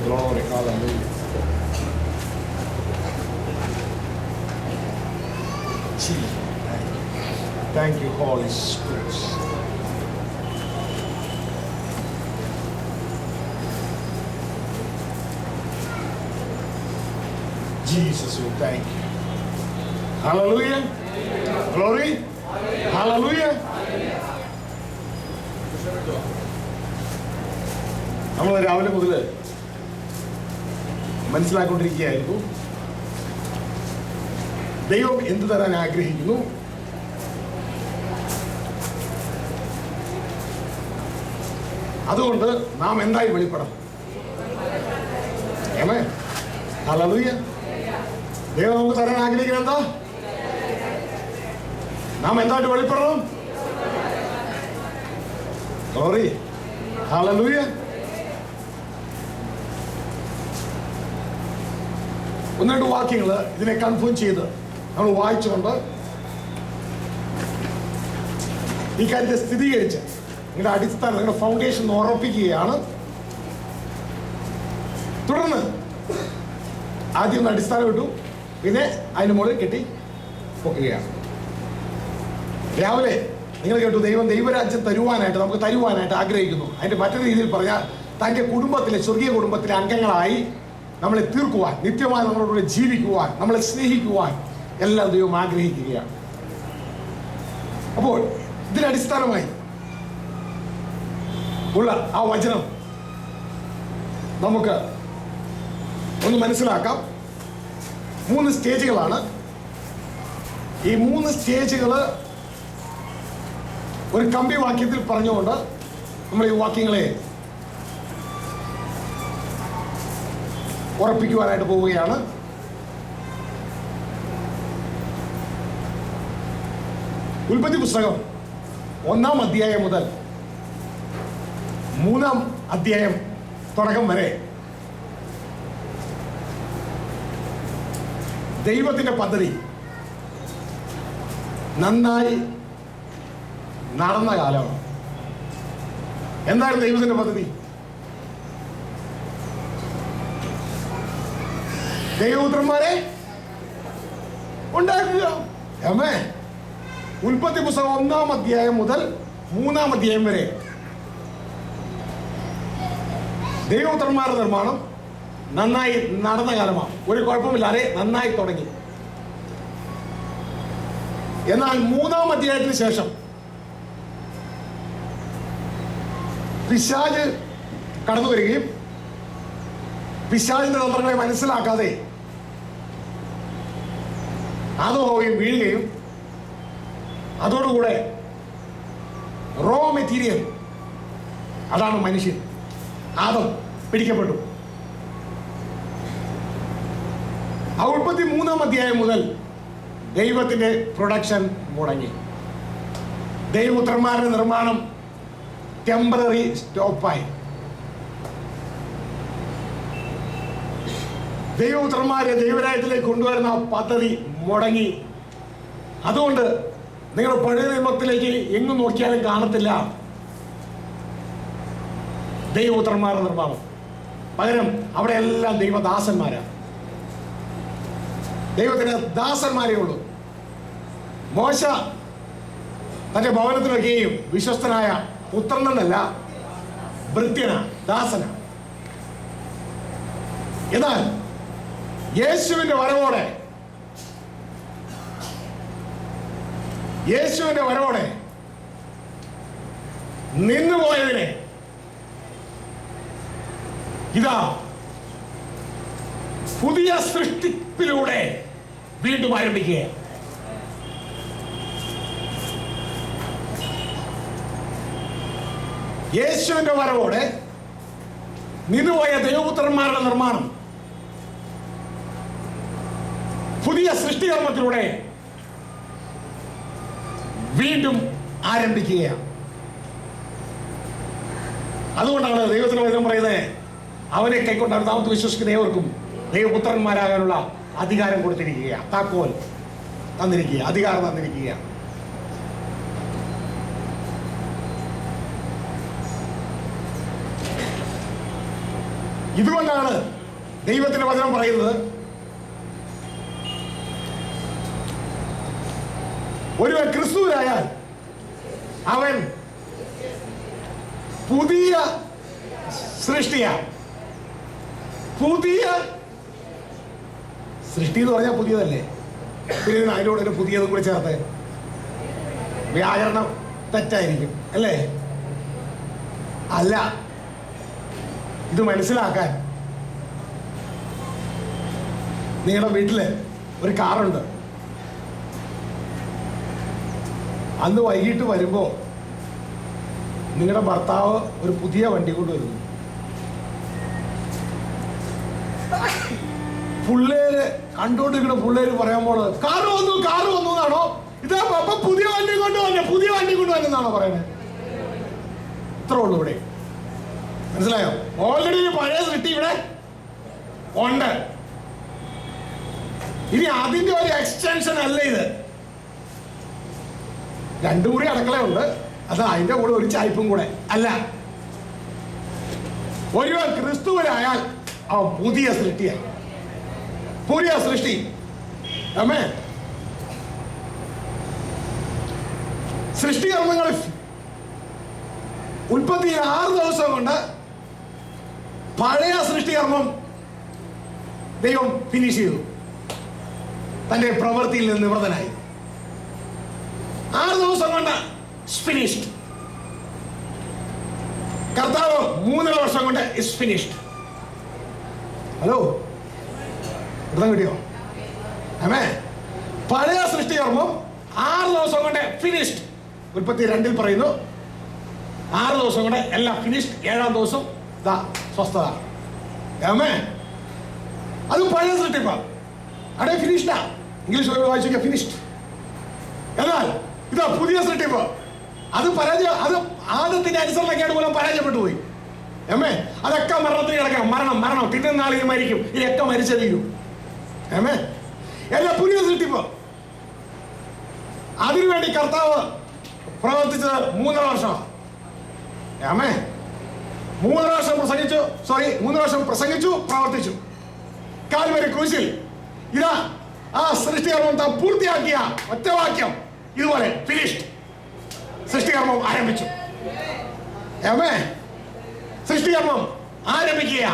Glory, hallelujah. Jesus, thank you, Holy Spirit. Jesus, we thank you. Hallelujah. Glory. Hallelujah. നമ്മൾ രാവിലെ മുതൽ മനസ്സിലാക്കൊണ്ടിരിക്കുകയായിരുന്നു ദൈവം എന്ത് തരാൻ ആഗ്രഹിക്കുന്നു, അതുകൊണ്ട് നാം എന്തായി വെളിപ്പെടണം. ആമേൻ. ഹല്ലേലൂയ. ദൈവം നമുക്ക് തരാൻ ആഗ്രഹിക്കുന്നത് എന്താ? നാം എന്തായിട്ട് വെളിപ്പെടണം. ഗ്ലോറി. ഹല്ലേലൂയ. ഒന്ന് രണ്ട് വാക്യങ്ങൾ ഇതിനെ കൺഫേം ചെയ്ത് നമ്മൾ വായിച്ചുകൊണ്ട് ഈ കാര്യത്തെ സ്ഥിരീകരിച്ച് നിങ്ങളുടെ അടിസ്ഥാനം, നിങ്ങളുടെ ഫൗണ്ടേഷൻ ഉറപ്പിക്കുകയാണ്. തുടർന്ന് ആദ്യം ഒന്ന് അടിസ്ഥാനം ഇട്ടു, പിന്നെ അതിന് മുകളിൽ കെട്ടി പൊക്കുകയാണ്. രാവിലെ നിങ്ങൾ കേട്ടു, ദൈവം ദൈവരാജ്യം തരുവാനായിട്ട്, നമുക്ക് തരുവാനായിട്ട് ആഗ്രഹിക്കുന്നു. അതിൻ്റെ മറ്റൊരു രീതിയിൽ പറഞ്ഞാൽ തൻ്റെ കുടുംബത്തിലെ, സ്വർഗീയ കുടുംബത്തിലെ അംഗങ്ങളായി നമ്മളെ തീർക്കുവാൻ, നിത്യമായി നമ്മളോട് ജീവിക്കുവാൻ, നമ്മളെ സ്നേഹിക്കുവാൻ എല്ലാം ദൈവം ആഗ്രഹിക്കുകയാണ്. അപ്പോൾ ഇതിനടിസ്ഥാനമായി ഉള്ള ആ വചനം നമുക്ക് ഒന്ന് മനസ്സിലാക്കാം. 3 സ്റ്റേജുകളാണ്. ഈ 3 സ്റ്റേജുകൾ ഒരു കമ്പി വാക്യത്തിൽ പറഞ്ഞുകൊണ്ട് നമ്മൾ ഈ വാക്യങ്ങളെ ഉറപ്പിക്കുവാനായിട്ട് പോവുകയാണ്. ഉൽപ്പത്തി പുസ്തകം 1-ാം അധ്യായം മുതൽ 3-ാം അധ്യായം തുടക്കം വരെ ദൈവത്തിന്റെ പദ്ധതി നന്നായി നടന്ന കാലമാണ്. എന്താണ് ദൈവത്തിന്റെ പദ്ധതി? ദൈവപുത്രന്മാരെ ഉണ്ടാക്കുക. ആമേൻ. ഉൽപ്പത്തി പുസ്തകം 1-ാം അധ്യായം മുതൽ 3-ാം അധ്യായം വരെ ദൈവപുത്രന്മാരുടെ നിർമ്മാണം നന്നായി നടന്ന കാലമാണ്. ഒരു കുഴപ്പമില്ലാതെ നന്നായി തുടങ്ങി. എന്നാൽ 3-ാം അധ്യായത്തിന് ശേഷം പിശാച് കടന്നു വരികയും പിശാചിന്റെ തന്ത്രങ്ങളെ മനസ്സിലാക്കാതെ ആദവും വീഴുകയും അതോടുകൂടെ റോ മെറ്റീരിയൽ, അതാണ് മനുഷ്യൻ, ആദം പിടിക്കപ്പെട്ടു. ആ 33-ാം അധ്യായം മുതൽ ദൈവത്തിന്റെ പ്രൊഡക്ഷൻ മുടങ്ങി. ദൈവപുത്രന്മാരുടെ നിർമ്മാണം ടെമ്പററി സ്റ്റോപ്പായി. ദൈവപുത്രന്മാരെ ദൈവരാജ്യത്തിലേക്ക് കൊണ്ടുവരുന്ന പദ്ധതി മുടങ്ങി. അതുകൊണ്ട് നിങ്ങൾ പഴയ നിയമത്തിലേക്ക് എങ്ങും നോക്കിയാലും കാണത്തില്ല ദൈവപുത്രന്മാരുടെ നിർമ്മാണം. പകരം അവിടെ എല്ലാം ദൈവദാസന്മാരാണ്. ദൈവത്തിന് ദാസന്മാരേ ഉള്ളൂ. മോശ തന്റെ ഭവനത്തിലൊക്കെയും വിശ്വസ്തനായ പുത്രനെന്നല്ല, ഭൃത്യന, ദാസന. എന്നാൽ യേശുവിന്റെ വരവോടെ നിന്നുപോയതിനെ ഇതാ പുതിയ സൃഷ്ടിപ്പിലൂടെ വീണ്ടും ആരംഭിക്കുക. യേശുവിന്റെ വരവോടെ നിന്നുപോയ ദൈവപുത്രന്മാരുടെ നിർമ്മാണം പുതിയ സൃഷ്ടികർമ്മത്തിലൂടെ വീണ്ടും ആരംഭിക്കുകയാണ്. അതുകൊണ്ടാണ് ദൈവത്തിന് വചനം പറയുന്നത്, അവനെ കൈക്കൊണ്ട് നാമത്തിൽ വിശ്വസിക്കുന്ന ഏവർക്കും ദൈവപുത്രന്മാരാകാനുള്ള അധികാരം കൊടുത്തിരിക്കുക, താക്കോൽ തന്നിരിക്കുക, അധികാരം തന്നിരിക്കുക. ഇതുകൊണ്ടാണ് ദൈവത്തിന്റെ വചനം പറയുന്നത്, ഒരുവൻ ക്രിസ്തുവിലായാൽ അവൻ പുതിയ സൃഷ്ടിയാണ്. പുതിയ സൃഷ്ടി എന്ന് പറഞ്ഞാൽ പുതിയതല്ലേ? പിന്നെ അതിനോട് ഒരു പുതിയതും കൂടി ചേർത്ത് വ്യാകരണം തെറ്റായിരിക്കും അല്ലേ? അല്ല, ഇത് മനസ്സിലാക്കാൻ നിങ്ങളുടെ വീട്ടില് ഒരു കാറുണ്ട്. അന്ന് വൈകിട്ട് വരുമ്പോ നിങ്ങളുടെ ഭർത്താവ് ഒരു പുതിയ വണ്ടി കൊണ്ടുവരുന്നു. പിള്ളേര് കണ്ടോണ്ടിരിക്കുന്ന പിള്ളേര് പറയാൻ പോണത് കാറ് വന്നു എന്നാണോ? ഇതാ പപ്പ പുതിയ വണ്ടി കൊണ്ടുവന്നെന്നാണോ പറയുന്നത്? ഇത്രേ ഉള്ളൂ ഇവിടെ. മനസ്സിലായോ? ഓൾറെഡി പഴയ സൃഷ്ടി ഇവിടെ ഉണ്ട്. ഇനി അതിന്റെ ഒരു എക്സ്റ്റൻഷൻ അല്ല ഇത്. രണ്ടു മുറി അടുക്കളയുണ്ട്, അത് അതിന്റെ കൂടെ ഒരു ചായ്പും കൂടെ അല്ല. ഒരുവൻ ക്രിസ്തുവിലായാൽ അവൻ പുതിയ സൃഷ്ടിയായി. പുതിയ സൃഷ്ടി. അമ്മേ, സൃഷ്ടികർമ്മങ്ങൾ ഉൽപ്പത്തി 6 ദിവസം കൊണ്ട് പഴയ സൃഷ്ടികർമ്മം ദൈവം ഫിനിഷ് ചെയ്തു. തന്റെ പ്രവൃത്തിയിൽ നിന്ന് നിവൃത്തനായി. 6 ദിവസം കൊണ്ട് ഫിനിഷ്ഡ്. കർത്താവ് 3 വർഷം കൊണ്ട് ഇസ് ഫിനിഷ്ഡ്. ഹലോ, വൃത്തം കിട്ടിയോ? ആമേ. പഴയ സൃഷ്ടികർമ്മം 6 ദിവസം കൊണ്ട് ഫിനിഷ്ഡ്. ഉൽപ്പത്തി 2 പറയുന്നു 6 ദിവസം കൊണ്ട് എല്ലാം ഫിനിഷ്ഡ്. 7-ാം ദിവസം സ്വസ്ഥത. ആമേ. അത് പഴയ സൃഷ്ടിപ്പാ. അവിടെ ഫിനിഷ്ഡാ. English വായിച്ചൊക്കെ finished. എന്നാൽ ഇതാ പുതിയ സൃഷ്ടിപ്പ്. അത് ആദ്യത്തിന്റെ അനുസരണക്കേട് മൂലം പരാജയപ്പെട്ടു പോയി. അമ്മേ, അതൊക്കെ മരണത്തിന് കിടക്കാം. മരണം തിന്നുന്ന ആളിന് മരിക്കും. ഇതൊക്കെ മരിച്ചറിയും. അമ്മേ, എല്ലാ പുതിയ സൃഷ്ടിപ്പ്. അതിനുവേണ്ടി കർത്താവ് പ്രവർത്തിച്ചത് 3 വർഷമാണ്. അമ്മേ, 3 വർഷം പ്രസംഗിച്ചു, പ്രവർത്തിച്ചു. കാൽവരി ക്രൂശിൽ ഇതാ ആ സൃഷ്ടികർമ്മം താൻ പൂർത്തിയാക്കിയ ഒറ്റവാക്യം ഇതുപോലെ ഫിനിഷ്ഡ്. സൃഷ്ടികർമ്മം ആരംഭിച്ചു. ആമേൻ. സൃഷ്ടികർമ്മം ആരംഭിക്കുക.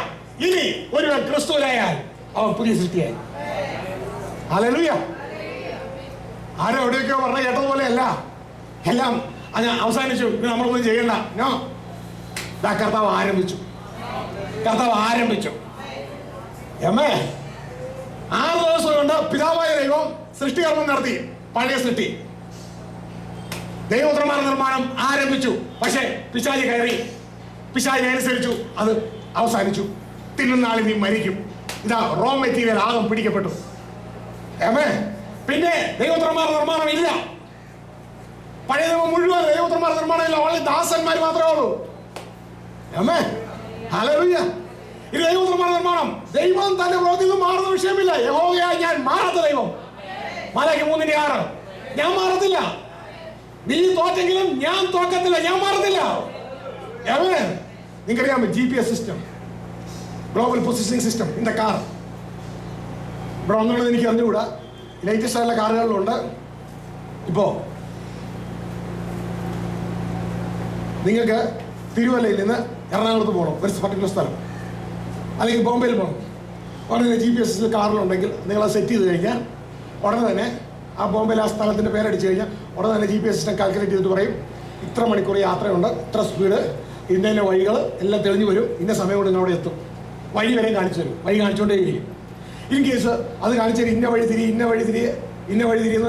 ഇനി ഒരുവൻ ക്രിസ്തുവിലായാൽ അവൻ പുതിയ സൃഷ്ടിയായി. ഹല്ലേലൂയ. ആരോ എവിടെയൊക്കെയോ പറഞ്ഞ കേട്ടതുപോലെയല്ല. എല്ലാം അവസാനിച്ചു, നമ്മളൊന്നും ചെയ്യണ്ട. കർത്താവ് ആരംഭിച്ചു. ആമേൻ. 6 ദിവസം കൊണ്ട് പിതാവായ ദൈവം സൃഷ്ടികർമ്മം നടത്തി. പഴയ സൃഷ്ടി ദൈവപുത്രന്മാരുടെ നിർമ്മാണം ആരംഭിച്ചു. പക്ഷേ പിശാചി കയറി, പിശാചിനെ അനുസരിച്ചു, അത് അവസാനിച്ചു. തിന്നുന്ന ആളിൽ നീ മരിക്കും. ഇതാ റോ മെറ്റീരിയൽ ആകം പിടിക്കപ്പെട്ടു. ആമേൻ. പിന്നെ ദൈവപുത്രന്മാരുടെ നിർമ്മാണം ഇല്ല. പഴയ ദൈവം മുഴുവൻ ദൈവപുത്രന്മാരുടെ നിർമ്മാണം ഇല്ല. വളരെ ദാസന്മാർ മാത്രമേ ഉള്ളൂ. ആമേൻ. ഹല്ലേലൂയ. ഇത് ദൈവപുത്രന്മാരുടെ നിർമ്മാണം. ദൈവം തന്റെ പ്രവൃത്തിയിൽ നിന്ന് മാറുന്ന വിഷയമില്ല. യഹോവയായ ഞാൻ മാറാത്ത ദൈവം. മലാക്കി 3:6. ഞാൻ മാറത്തില്ല. നീ തോറ്റെങ്കിലും ഞാൻ തോക്കത്തില്ല. ഞാൻ മാറത്തില്ല. നിങ്ങൾക്കറിയാമോ GPS system, global positioning system in the car? ഇവിടെ ഒന്നുള്ളത് എനിക്ക് അറിഞ്ഞുകൂടാ. ലേറ്റസ്റ്റ് ആയിട്ടുള്ള കാറുകളിലുണ്ട്. ഇപ്പോ നിങ്ങൾക്ക് തിരുവല്ലയിൽ നിന്ന് എറണാകുളത്ത് പോകണം, ഒരു പർട്ടിക്കുലർ സ്ഥലം, അല്ലെങ്കിൽ ബോംബെയിൽ പോകണം. ഉടനെ GPS കാറിലുണ്ടെങ്കിൽ നിങ്ങൾ അത് സെറ്റ് ചെയ്ത് കഴിഞ്ഞാൽ ഉടനെ തന്നെ ആ ബോംബെയിൽ ആ സ്ഥലത്തിൻ്റെ പേരടിച്ച് കഴിഞ്ഞാൽ ഉടനെ തന്നെ GPS സിസ്റ്റം കാൽക്കുലേറ്റ് ചെയ്തിട്ട് പറയും ഇത്ര മണിക്കൂർ യാത്രയുണ്ട്, ഇത്ര സ്പീഡ്, ഇന്ന വഴികൾ എല്ലാം തെളിഞ്ഞു വരും, ഇന്ന സമയം കൊണ്ട് അവിടെ എത്തും. വഴി വരെ കാണിച്ചു തരും. വഴി കാണിച്ചുകൊണ്ടേ ഇരിക്കും. ഇൻ കേസ് അത് കാണിച്ചു തരും, ഇന്ന വഴി തിരി എന്ന്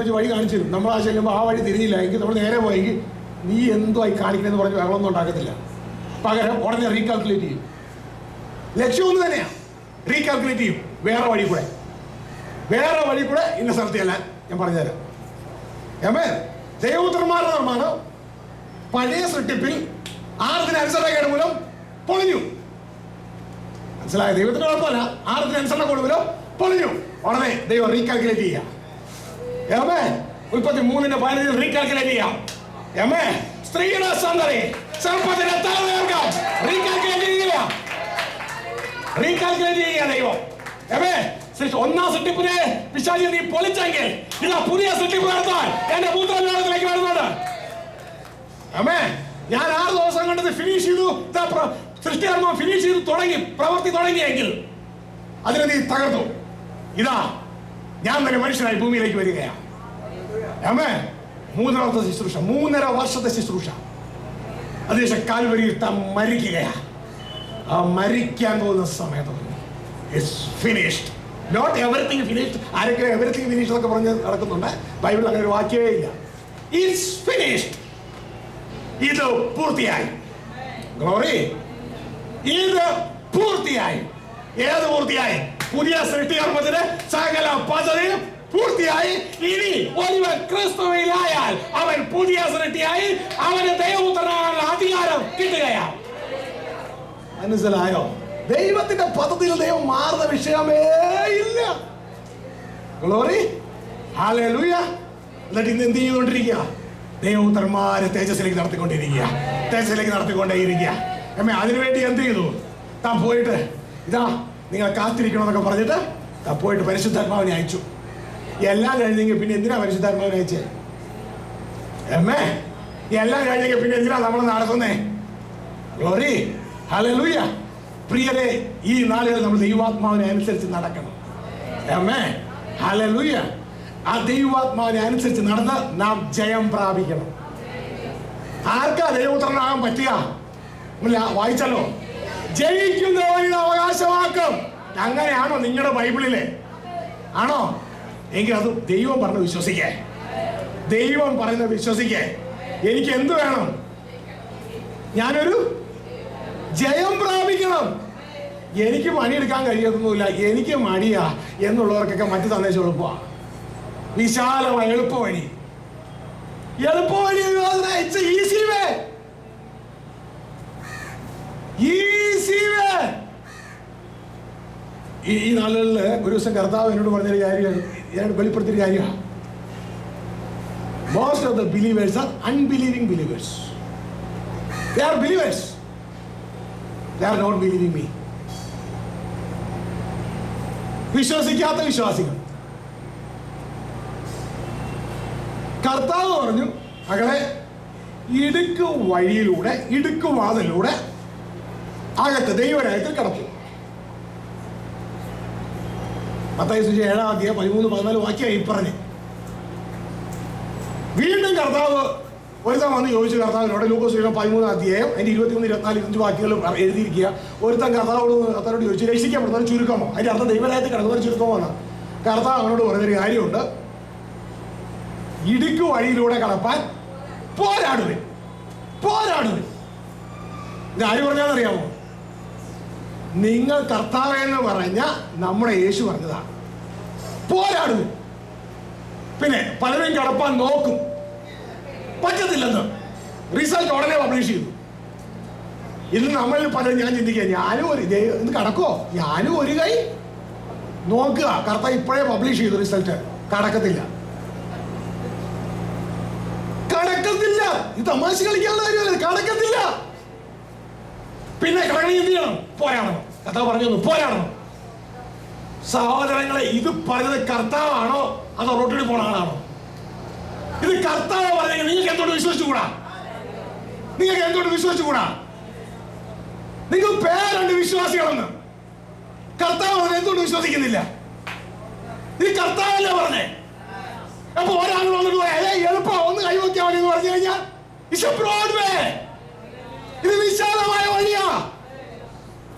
വെച്ച് വഴി കാണിച്ചു തരും. നമ്മൾ ആ ചെല്ലുമ്പോൾ ആ വഴി തിരിഞ്ഞില്ല എങ്കിൽ നമ്മൾ നേരെ പോയെങ്കിൽ നീ എന്തോ ആയി കാണിക്കണമെന്ന് പറഞ്ഞ് വെള്ളമൊന്നും ഉണ്ടാക്കത്തില്ല. പകരം ഉടനെ റീകാൽക്കുലേറ്റ് ചെയ്യും. ലക്ഷ്യം ഒന്ന് തന്നെയാണ്, റീകാൽക്കുലേറ്റ് ചെയ്യും. വേറെ വഴി കൂടെ ഇന്ന സ്ഥലത്ത് ചെല്ലാൻ ഞാൻ പറഞ്ഞുതരാം. ആമേൻ. ദൈവപുത്രന്മാരുടെ നിർമ്മാണം പഴയ സൃഷ്ടിപ്പിൽ ആർത്തിന് അനുസരണക്കേട് മൂലം പൊളിഞ്ഞു. മനസ്സിലായ? ദൈവത്തിന് കുഴപ്പമില്ല, ആർത്തിന് അനുസരണക്കേട് മൂലം പൊളിഞ്ഞു. ഉടനെ ദൈവം റീകാൽക്കുലേറ്റ് ചെയ്യാം. ആമേൻ. ഉൽപ്പത്തി 3:15 റീകാൽക്കുലേറ്റ് ചെയ്യാം. ആമേൻ. സ്ത്രീയുടെ സന്തതി സർപ്പത്തിന്റെ തല ഉയർക്കാം. റീകാൽക്കുലേറ്റ് ചെയ്യുക. റീകാൽക്കുലേറ്റ് ചെയ്യുക ദൈവം. ഒന്നാം സൃഷ്ടിപ്പിനെ പിശാചി നീ പൊളിച്ചെങ്കിൽ ഇതാ പുതിയ സൃഷ്ടിപ്പ് നടത്താൻ എന്റെ പുത്രനിലേക്ക് വരുന്നുണ്ട്. ഞാൻ 6 ദിവസം കൊണ്ട് ഫിനിഷ് ചെയ്തു, സൃഷ്ടികർമ്മം ഫിനിഷ് ചെയ്തു തുടങ്ങി, പ്രവൃത്തി തുടങ്ങിയെങ്കിൽ അതിനെ നീ തകർത്തു. ഇതാ ഞാൻ തന്നെ മനുഷ്യനായി ഭൂമിയിലേക്ക് വരികയാണ്. 3 ശുശ്രൂഷ, 3.5 വർഷത്തെ ശുശ്രൂഷ. അതിനുശേഷം കാൽവരിയിൽ താൻ മരിക്കുകയാ. ആ മരിക്കാൻ പോകുന്ന സമയത്ത് it's finished. Not everything finished. ആരൊക്കെ എവറിത്തിങ് ഫിനിഷ്ഡ് എന്നൊക്കെ പറഞ്ഞ് നടക്കുന്നുണ്ട്. ബൈബിളിൽ അങ്ങനെ ഒരു വാക്യമേ ഇല്ല. It's finished. ഇത് പൂർത്തിയായി. ഗ്ലോറി. ഇത് പൂർത്തിയായി. ഏത് പൂർത്തിയായി? പുതിയ സൃഷ്ടികർമ്മത്തിന് സകല പദ്ധതിയും പൂർത്തിയായി. ഇനി ഒരുവൻ ക്രിസ്തുവിലായാൽ അവൻ പുതിയ സൃഷ്ടിയായി. അവന് ദൈവപുത്രനാകാനുള്ള അധികാരം കിട്ടുകയാണ്. മനസ്സിലായോ? ദൈവത്തിന്റെ പദ്ധതിയിൽ ദൈവം മാറുന്ന വിഷയമേ ഇല്ല. ഗ്ലോറി. ഹല്ലേലൂയ. എന്നിട്ട് ഇന്ന് എന്ത് ചെയ്തുകൊണ്ടിരിക്കുക? ദൈവപുത്രന്മാരെ തേജസ്സിലേക്ക് നടത്തിക്കൊണ്ടേയിരിക്കുക. അതിനുവേണ്ടി എന്ത് ചെയ്തു? താൻ പോയിട്ട് ഇതാ നിങ്ങൾ കാത്തിരിക്കണം എന്നൊക്കെ പറഞ്ഞിട്ട് താൻ പോയിട്ട് പരിശുദ്ധാത്മാവിനെ അയച്ചു. എല്ലാം കഴിഞ്ഞെങ്കിൽ പിന്നെ എന്തിനാ പരിശുദ്ധാത്മാവിനെ അയച്ചേ? എല്ലാം കഴിഞ്ഞെങ്കിൽ പിന്നെ എന്തിനാ നമ്മൾ നടത്തുന്നേ? ഗ്ലോറി. ഹല്ലേലൂയ. പ്രിയരെ, ഈ നാളുകളിൽ നമ്മൾ ദൈവാത്മാവിനെ അനുസരിച്ച് നടക്കണം. ഹല്ലേലൂയ. ആ ദൈവാത്മാവിനെ അനുസരിച്ച് നടന്ന് നാം ജയം പ്രാപിക്കണം. ആർക്കാ ദൈവപുത്രനാകാൻ പറ്റുക? വായിച്ചല്ലോ, ജയിക്കുന്നവന് അവകാശമാക്കും. അങ്ങനെയാണോ നിങ്ങളുടെ ബൈബിളിലെ? ആണോ? എങ്കിൽ അത് ദൈവം പറഞ്ഞ് വിശ്വസിക്കേ. ദൈവം പറയുന്നത് വിശ്വസിക്കേ. എനിക്ക് എന്ത് വേണം? ഞാനൊരു ജയം പ്രാപിക്കണം. എനിക്ക് പണിയെടുക്കാൻ കഴിയത്തൊന്നുമില്ല, എനിക്ക് മടിയാ എന്നുള്ളവർക്കൊക്കെ മറ്റു സന്ദേശം എളുപ്പമാണ്. വിശാലമായ എളുപ്പവഴി. Easy way. ഈ നാളുകളിൽ ഒരു ദിവസം കർത്താവ് എന്നോട് പറഞ്ഞൊരു കാര്യം, വെളിപ്പെടുത്തിയൊരു കാര്യമാണ്. Most of the believers are unbelieving believers. They are believers. They are not believing me. വിശ്വസിക്കാത്ത വിശ്വാസികൾ. കർത്താവ് പറഞ്ഞു, മകളെ, ഇടുക്ക് വഴിയിലൂടെ, ഇടുക്ക് വാതിലൂടെ അകത്ത് ദൈവരായത്തിൽ കടക്കും. മത്തായി സുവിശേഷം 7-ാം അധ്യായം 13-14 വാക്യമായി പറഞ്ഞ്. വീണ്ടും കർത്താവ് ഒരുത്തൻ വന്ന് ചോദിച്ചു കർത്താവിനോട്. ലൂക്കോസ് സുവിശേഷം 13-ാം അധ്യായം അതിന്റെ 21, 24, 25 വാക്യങ്ങൾ എഴുതിയിരിക്കുക. ഒരുത്തൻ കർത്താവോട് ചോദിച്ചു, രക്ഷിക്കപ്പെടുന്നവർ ചുരുക്കമോ? അതിന്റെ അർത്ഥം ദൈവരായത്തിൽ കിടക്കുന്നവർ ചുരുക്കമോ എന്നാണ്. കർത്താവ് അവനോട് പറഞ്ഞൊരു കാര്യമുണ്ട്, ഇടുക്ക് വഴിയിലൂടെ കടപ്പാൻ പോരാടുവേ. ഇത് ആര് പറഞ്ഞാന്നറിയാമോ? നിങ്ങൾ കർത്താവെന്ന് പറഞ്ഞ നമ്മുടെ യേശു പറഞ്ഞതാണ്. പോരാടുവേ. പിന്നെ പലരും കടപ്പാൻ നോക്കും, പറ്റത്തില്ലെന്ന്. റിസൾട്ട് ഉടനെ പബ്ലിഷ് ചെയ്തു. ഇന്ന് നമ്മളിൽ പലരും, ഞാൻ ചിന്തിക്കുക, ഞാനും ഇന്ന് കടക്കോ? ഞാനും ഒരു കൈ നോക്കുക. കർത്താവ് ഇപ്പോഴേ പബ്ലിഷ് ചെയ്തു റിസൾട്ട്. കടക്കത്തില്ല. ഇത് തമാശ കളിക്കാനുള്ള കാര്യമല്ല. കടക്കത്തില്ല. പിന്നെ കടക്കണമെങ്കിൽ എന്ത് ചെയ്യണം? പോരാടണം. കർത്താവ് പറഞ്ഞു, പോരാടണം. സഹോദരങ്ങളെ, ഇത് പറഞ്ഞത് കർത്താവാണോ അതോ റോട്ടിൽ പോണ ആളാണോ? ഇത് കർത്താവ് പറഞ്ഞെങ്കിൽ നിങ്ങൾക്ക് എന്തുകൊണ്ട് വിശ്വസിച്ചുകൂടാ? നിങ്ങൾ പേരുണ്ട് വിശ്വാസികളെന്ന്. കർത്താവ് പറഞ്ഞ എന്തുകൊണ്ട് വിശ്വസിക്കുന്നില്ല? ഇത് കർത്താവല്ലേ പറഞ്ഞേ? അപ്പൊ ഒരാൾ വന്നിട്ട് എളുപ്പം ഒന്ന് കൈവയ്ക്കാൻ മതി എന്ന് പറഞ്ഞു കഴിഞ്ഞാൽ ഇത് വിശാലമായ വഴിയാ.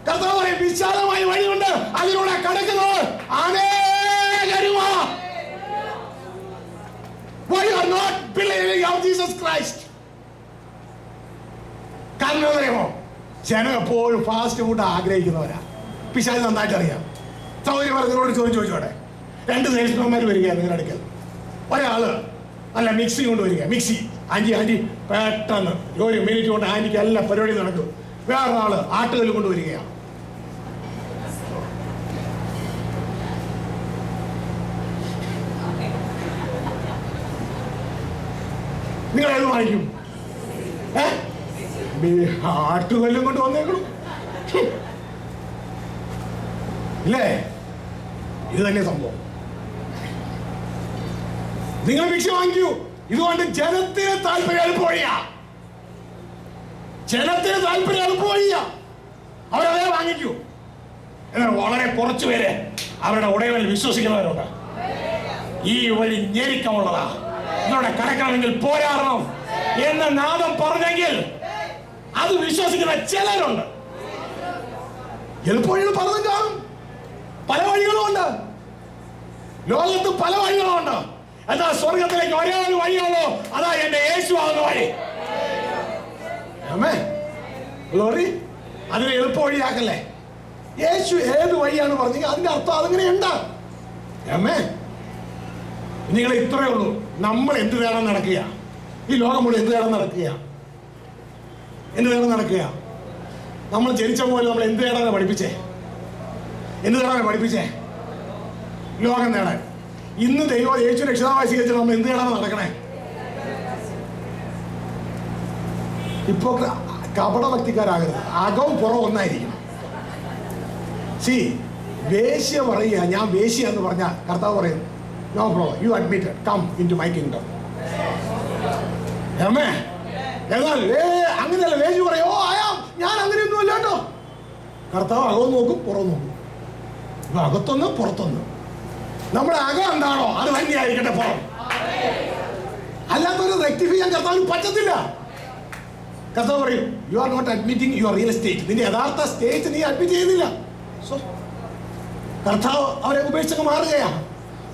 കർത്താവ് പറയും, വിശാലമായ വഴിയുണ്ട്, അതിലൂടെ കടക്കുന്നത് അനേകരുമാ. Why you are not believing of Jesus Christ? കാരണം അറിയാമോ? ജനം എപ്പോഴും ഫാസ്റ്റ് ഫുഡ് ആഗ്രഹിക്കുന്നവരാ. പിശാച് നന്നായിട്ട് അറിയാം. സൗകര്യം പറഞ്ഞവരോട് ചോദിച്ചോട്ടെ. 2 സെയിൽസ്മാൻമാർ വരികയാണ് നിങ്ങളുടെ അടുക്കൽ. ഒരാള് അല്ല മിക്സി കൊണ്ട് വരിക. മിക്സി ആൻറ്റി പെട്ടെന്ന് 1 മിനിറ്റ് കൊണ്ട് ആൻറ്റിക്ക് എല്ലാ പരിപാടിയും നടക്കും. വേറൊരാള് ആട്ടുകല്ല് കൊണ്ട് വരികയാണ്. നിങ്ങൾ ഏത് വാങ്ങിക്കും? ആട്ടുകല്ലും കൊണ്ട് വന്നേക്കണം. ഇല്ലേ? ഇത് തന്നെ സംഭവം. നിങ്ങൾ ഭിക്ഷ വാങ്ങിക്കൂ. ഇതുകൊണ്ട് ജനത്തിന് താല്പര്യം എളുപ്പവഴിയാ. ജനത്തിന് താല്പര്യം എളുപ്പവഴിയാ. അവരതേ വാങ്ങിക്കൂ. എന്നാൽ വളരെ കുറച്ചു പേര് അവരുടെ ഉടയവനിൽ വിശ്വസിക്കുന്നവരുണ്ട്. ഈ വഴി ഞെരുക്കമുള്ളതാ, ഇതോടെ കടക്കണമെങ്കിൽ പോരാടണം എന്ന് നാദം പറഞ്ഞെങ്കിൽ അത് വിശ്വസിക്കുന്ന ചിലരുണ്ട്. എളുപ്പവഴികൾ പലതും കാണും. പല വഴികളും ഉണ്ട്. ലോകത്ത് പല വഴികളുണ്ട്. എന്താ സ്വർഗത്തിലേക്ക് ഒരേ ഒരു വഴിയുള്ളൂ. അതാ എന്റെ യേശു ആകുന്ന വഴി. ഗ്ലോറി. അതിനെ എളുപ്പ വഴിയാക്കല്ലേ. യേശു ഏത് വഴിയാണ് പറഞ്ഞെങ്കിൽ അതിന്റെ അർത്ഥം അതിങ്ങനെയുണ്ട്. നിങ്ങൾ ഇത്രയേ ഉള്ളൂ. നമ്മൾ എന്ത് നേടാൻ നടക്കുക? ഈ ലോകം മുഴുവൻ എന്ത് നേടാൻ നടക്കുക? എന്ത് നേടാൻ നടക്കുക? നമ്മൾ ജനിച്ച പോലെ നമ്മൾ എന്ത് നേടാനാണ് പഠിപ്പിച്ചേ? എന്ത് നേടാനാണ് പഠിപ്പിച്ചേ? ലോകം നേടാൻ. ഇന്ന് ദൈവം യേശു രക്ഷിതാവായി സ്വീകരിച്ച് നമ്മൾ എന്ത് നേടാൻ നടക്കണേ? ഇപ്പൊ കപട ഭക്തിക്കാരാകരുത്. അകവും പുറവും ഒന്നായിരിക്കണം. വേശ്യ പറയുക, ഞാൻ വേശ്യ എന്ന് പറഞ്ഞ കർത്താവ് പറയും, no problem, you admitted, come in to my kingdom. എന്നാൽ അങ്ങനെയല്ല. വേശ്യ പറയും, ഓ ആയാം, ഞാൻ അങ്ങനെയൊന്നും അല്ല കേട്ടോ. കർത്താവ് അകവും നോക്കും, പുറവും നോക്കും. ഇപ്പൊ അകത്തൊന്ന് പുറത്തൊന്ന്. നമ്മുടെ അകം എന്താണോ അത് തന്നെയായിരിക്കട്ടെ പുറം. അല്ലാത്തൊരു റെക്ടിഫൈ ചെയ്യാൻ കർത്താവിന് പറ്റത്തില്ല. കർത്താവ് പറയും, you are not admitting your real estate. നിന്റെ യഥാർത്ഥ സ്റ്റേറ്റ് നീ അഡ്മിറ്റ് ചെയ്യുന്നില്ല. സോ കർത്താവ് അവരെ ഉപേക്ഷിച്ച് മാറുകയാ.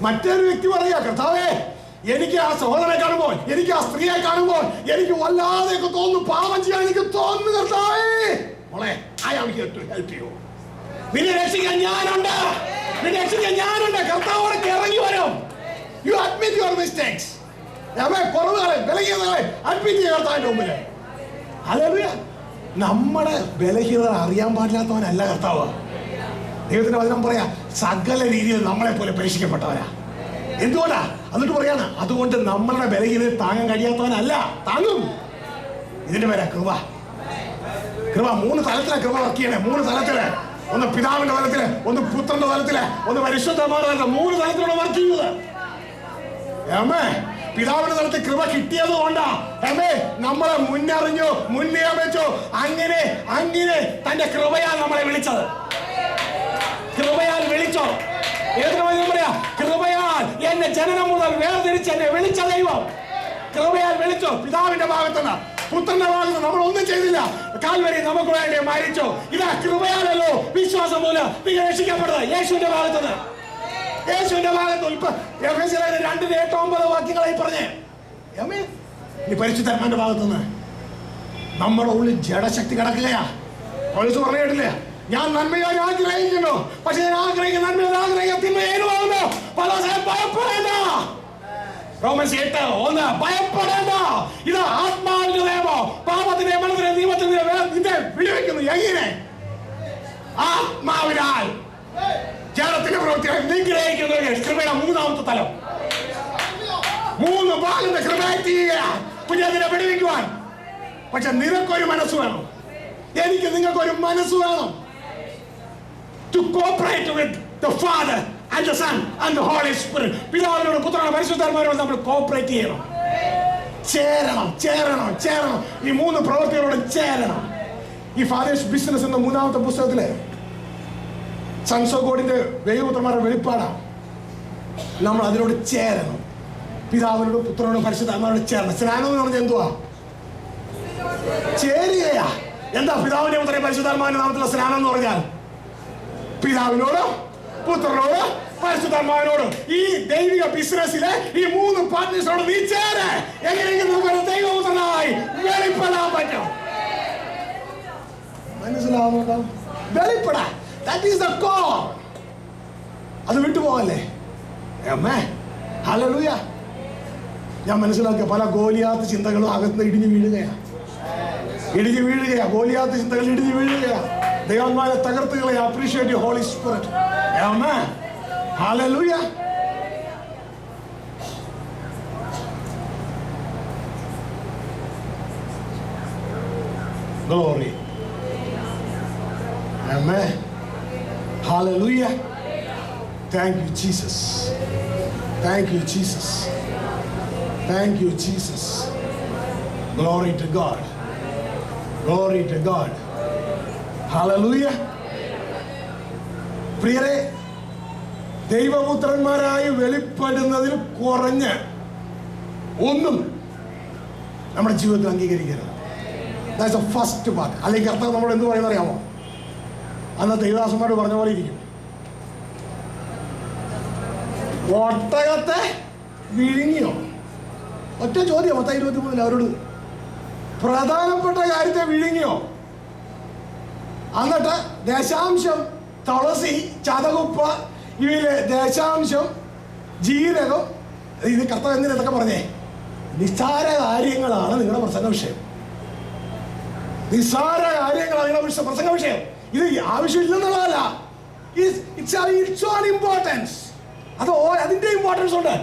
മറ്റൊരു വ്യക്തി പറയുക, കർത്താവേ, എനിക്ക് ആ സഹോദരനെ കാണുമ്പോൾ, എനിക്ക് ആ സ്ത്രീയെ കാണുമ്പോൾ എനിക്ക് വല്ലാതെയൊക്കെ തോന്നുന്നു, പാപം ചെയ്യാൻ എനിക്ക് തോന്നുന്നു. കർത്താവേ, മോളെ, I am here to help you. നിന്നെ രക്ഷിക്കാൻ ഞാനുണ്ട്, നിന്നെ രക്ഷിക്കാൻ ഞാനുണ്ട്. കർത്താവ് ഇറങ്ങി വരും. You admit your mistakes. കുറവുകളെ, ബലഹീനതകളെ അഡ്മിറ്റ് ചെയ്യുക കർത്താവിന്റെ മുമ്പിൽ. ഹല്ലേലൂയ. നമ്മുടെ ബലഹീനത അറിയാൻ പാടില്ലാത്തവനല്ല കർത്താവ്. ദൈവത്തിന്റെ വചനം പറയാ, സകല രീതിയിൽ നമ്മളെ പോലെ പരീക്ഷിക്കപ്പെട്ടവരാ. എന്തുകൊണ്ടാ? എന്നിട്ട് പറയാണ്, അതുകൊണ്ട് നമ്മളുടെ ബലഹീനത താങ്ങാൻ കഴിയാത്തവനല്ല, താങ്ങും. ഇതിന്റെ പേരാ കൃപ. കൃപ 3 തലത്തിലെ കൃപ വർക്ക് ചെയ്യണേ. 3 തലത്തില്. ഒന്ന് പിതാവിന്റെ തലത്തില്, ഒന്ന് പുത്രന്റെ തലത്തില്, ഒന്ന് പരിശുദ്ധമായ 3 തലത്തിലുള്ള വർക്ക് ചെയ്യുന്നത്. പിതാവിന്റെ തലത്തിൽ കൃപ കിട്ടിയത് കൊണ്ടാ നമ്മളെ മുന്നറിഞ്ഞു, മുൻനിയമിച്ചു. അങ്ങനെ അങ്ങനെ തന്റെ കൃപയാൽ നമ്മളെ വിളിച്ചത്. കൃപയാൽ വിളിച്ചോ? പറയാ, കൃപയാൽ എന്നെ ജനനം മുതൽ വേർതിരിച്ച് എന്നെ വിളിച്ച ദൈവം കൃപയാൽ വിളിച്ചോ. പിതാവിന്റെ ഭാഗത്തുനിന്ന്, പുത്രന്റെ ഭാഗത്ത് നമ്മൾ ഒന്നും ചെയ്തില്ല. കാൽവരി നമുക്ക് വേണ്ടി മരിച്ചു. ഇതാ കൃപയാലല്ലോ വിശ്വാസം മൂലം നിങ്ങൾ രക്ഷിക്കപ്പെടുന്നത്. യേശുവിന്റെ ഭാഗത്തുനിന്ന്, യേശുവിന്റെ ഭാഗത്ത്. ഇപ്പൊ 2:8-9 വാക്യങ്ങളായി പറഞ്ഞേ. ഈ പരിശുദ്ധാത്മാവിന്റെ ഭാഗത്തുനിന്ന് നമ്മുടെ ഉള്ളിൽ ജഡശക്തി കിടക്കുകയാ. പൗലോസ് പറഞ്ഞു കേട്ടില്ലേ, ഞാൻ നന്മയായി ആഗ്രഹിക്കുന്നു, പക്ഷെ ഞാൻ ആഗ്രഹിക്കുന്ന നന്മ ആഗ്രഹിക്കുന്ന ഏതുവാകുന്നു. പൗലോസേ, ഭയപ്പെടേണ്ട. റോമൻസ് 8:1 ഭയപ്പെടേണ്ട. ഇത് ആത്മാവിന്റെ നിയമം പാപത്തിന്റെ മരണത്തിന്റെ നിയമത്തിന്റെ വിടുവിക്കുന്നു. എങ്ങനെ? ആത്മാവിനാൽ ജഡത്തിന്റെ പ്രവൃത്തികളെ നിഗ്രഹിക്കുന്നു. കൃപയുടെ 3ാമത്തെ തലം. 3 ഭാഗത്തെ കൃപയായി ചെയ്യുകയാണ് പുതിയതിനെ വിടുവിക്കുവാൻ. പക്ഷെ നിനക്കൊരു മനസ്സ് വേണം, എനിക്ക് നിങ്ങൾക്കൊരു മനസ്സ് വേണം. To cooperate with the Father and the Son and the Holy Spirit. പിതാവിനോട് പുത്രനോട് പരിശുദ്ധാത്മാവിനോട് നമ്മൾ കോപ്പറേറ്റ് ചെയ്യണം. ചേരണം, ചേരണം, ചേരണം. ഈ 3 പ്രവൃത്തികളോട് ചേരണം. ഈ ഫാദേഴ്സ് ബിസിനസ് എന്ന 3ാമത്തെ പുസ്തകത്തിലെ സൺസ് ഓഫ് ഗോഡിന്റെ ദൈവപുത്രന്മാരുടെ വെളിപ്പാടാണ്. നമ്മൾ അതിനോട് ചേരണം. പിതാവിനോട് പുത്രനോട് പരിശുദ്ധാത്മാവിനോട് ചേരണം. സ്നാനം എന്ന് പറഞ്ഞാൽ എന്തുവാ? ചേരുകയാ. എന്താ പിതാവിന്റെ പുത്രനെ പരിശുദ്ധാത്മാവിന്റെ നാമത്തിലുള്ള സ്നാനം എന്ന് പറഞ്ഞാൽ? പിതാവിനോട്, പുത്രനോട്, പരിശുദ്ധാത്മാവിനോട്. ഈ ദൈവിക ബിസിനസ്സിലെ ഈ 3 പാർട്ട്നേഴ്സിനോട് നീ ചേരെ. എങ്ങനെയെങ്കിലും നമുക്ക് ദൈവപുത്രനായി വെളിപ്പെടാൻ പറ്റും. മനസ്സിലാവുന്നുണ്ടോ? വെളിപ്പെടാൻ. That is the core. അത് വിട്ടുപോകല്ലേ? ഹല്ലേലൂയ. ഞാൻ മനസ്സിലാക്കിയ പല ഗോലിയാത്ത് ചിന്തകളും അകത്ത് ഇടിഞ്ഞു വീഴുകയാ. ഗോലിയാത്ത് ചിന്തകൾ ഇടിഞ്ഞു വീഴുകയാ. ദൈവന്മാരെ തകർത്തുകളെ. Appreciate you holy spirit. ആമേൻ. ഹല്ലേലൂയ. ഗ്ലോറി. ആമേൻ. Hallelujah. Thank you, Jesus. Thank you, Jesus. Thank you, Jesus. Glory to God. Glory to God. Hallelujah. പ്രിയരെ, ദൈവപുത്രന്മാരായി വെളിപ്പെടുന്നതിൽ കുറഞ്ഞ ഒന്നും നമ്മുടെ ജീവിതത്തിൽ അംഗീകരിക്കരുത്. That's the first part. അല്ലെങ്കിൽ കർത്താവ് നമ്മൾ എന്ത് പറയുന്നത് അറിയാമോ? അന്ന് ദൈവദാസന്മാരോട് പറഞ്ഞ പോലെ ഇരിക്കും. ഒട്ടകത്തെ വിഴുങ്ങിയോ? ഒറ്റ ചോദ്യം 23 അവരോട്. പ്രധാനപ്പെട്ട കാര്യത്തെ വിഴുങ്ങിയോ? എന്നിട്ട് ദശാംശം, തുളസി, ചതകുപ്പ, ഇവയിലെ ദശാംശം, ജീരകം, ഇത് കർത്താവ് എന്തിനാ ഇതൊക്കെ പറഞ്ഞേ? നിസ്സാര കാര്യങ്ങളാണ് നിങ്ങളുടെ പ്രസംഗ വിഷയം. നിസ്സാര കാര്യങ്ങളാണ് നിങ്ങളുടെ പ്രസംഗ വിഷയം. ഇത് ആവശ്യമില്ലെന്നുള്ളതല്ല. It's on importance. അത് അതിന്റെ ഇമ്പോർട്ടൻസ് ഉണ്ട്.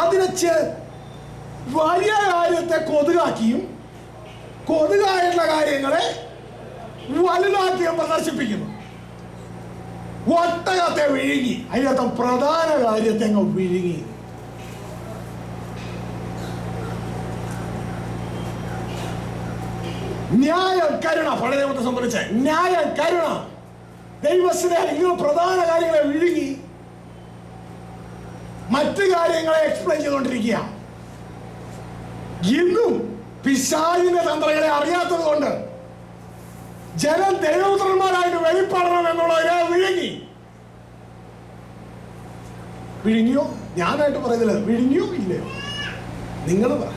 അതിനെ വലിയ കാര്യത്തെ കൊതുകാക്കിയും കൊതുകായിട്ടുള്ള കാര്യങ്ങളെ വലുതാക്കിയും പ്രദർശിപ്പിക്കുന്നു. ഒട്ടകത്തെ വിഴുങ്ങി, അതിനകത്ത് പ്രധാന കാര്യത്തെ അങ്ങ് വിഴുങ്ങി. ന്യായ കരുണ, പഴയ നിയമത്തെ സംബന്ധിച്ച് ന്യായ കരുണ, ദൈവസ്നേഹം, ഇങ്ങനെ പ്രധാന കാര്യങ്ങളെ വിഴുങ്ങി മറ്റു കാര്യങ്ങളെ എക്സ്പ്ലെയിൻ ചെയ്തുകൊണ്ടിരിക്കുക. ഇന്നും പിശാചിന്റെ തന്ത്രങ്ങളെ അറിയാത്തത് കൊണ്ട് ജനം ദൈവപുത്രന്മാരായിട്ട് വെളിപ്പെടണം എന്നുള്ളതിനെ വിഴുങ്ങി. വിഴുങ്ങിയോ? ഞാനായിട്ട് പറയുന്നില്ല. വിഴുങ്ങിയോ ഇല്ലയോ? നിങ്ങൾ പറ.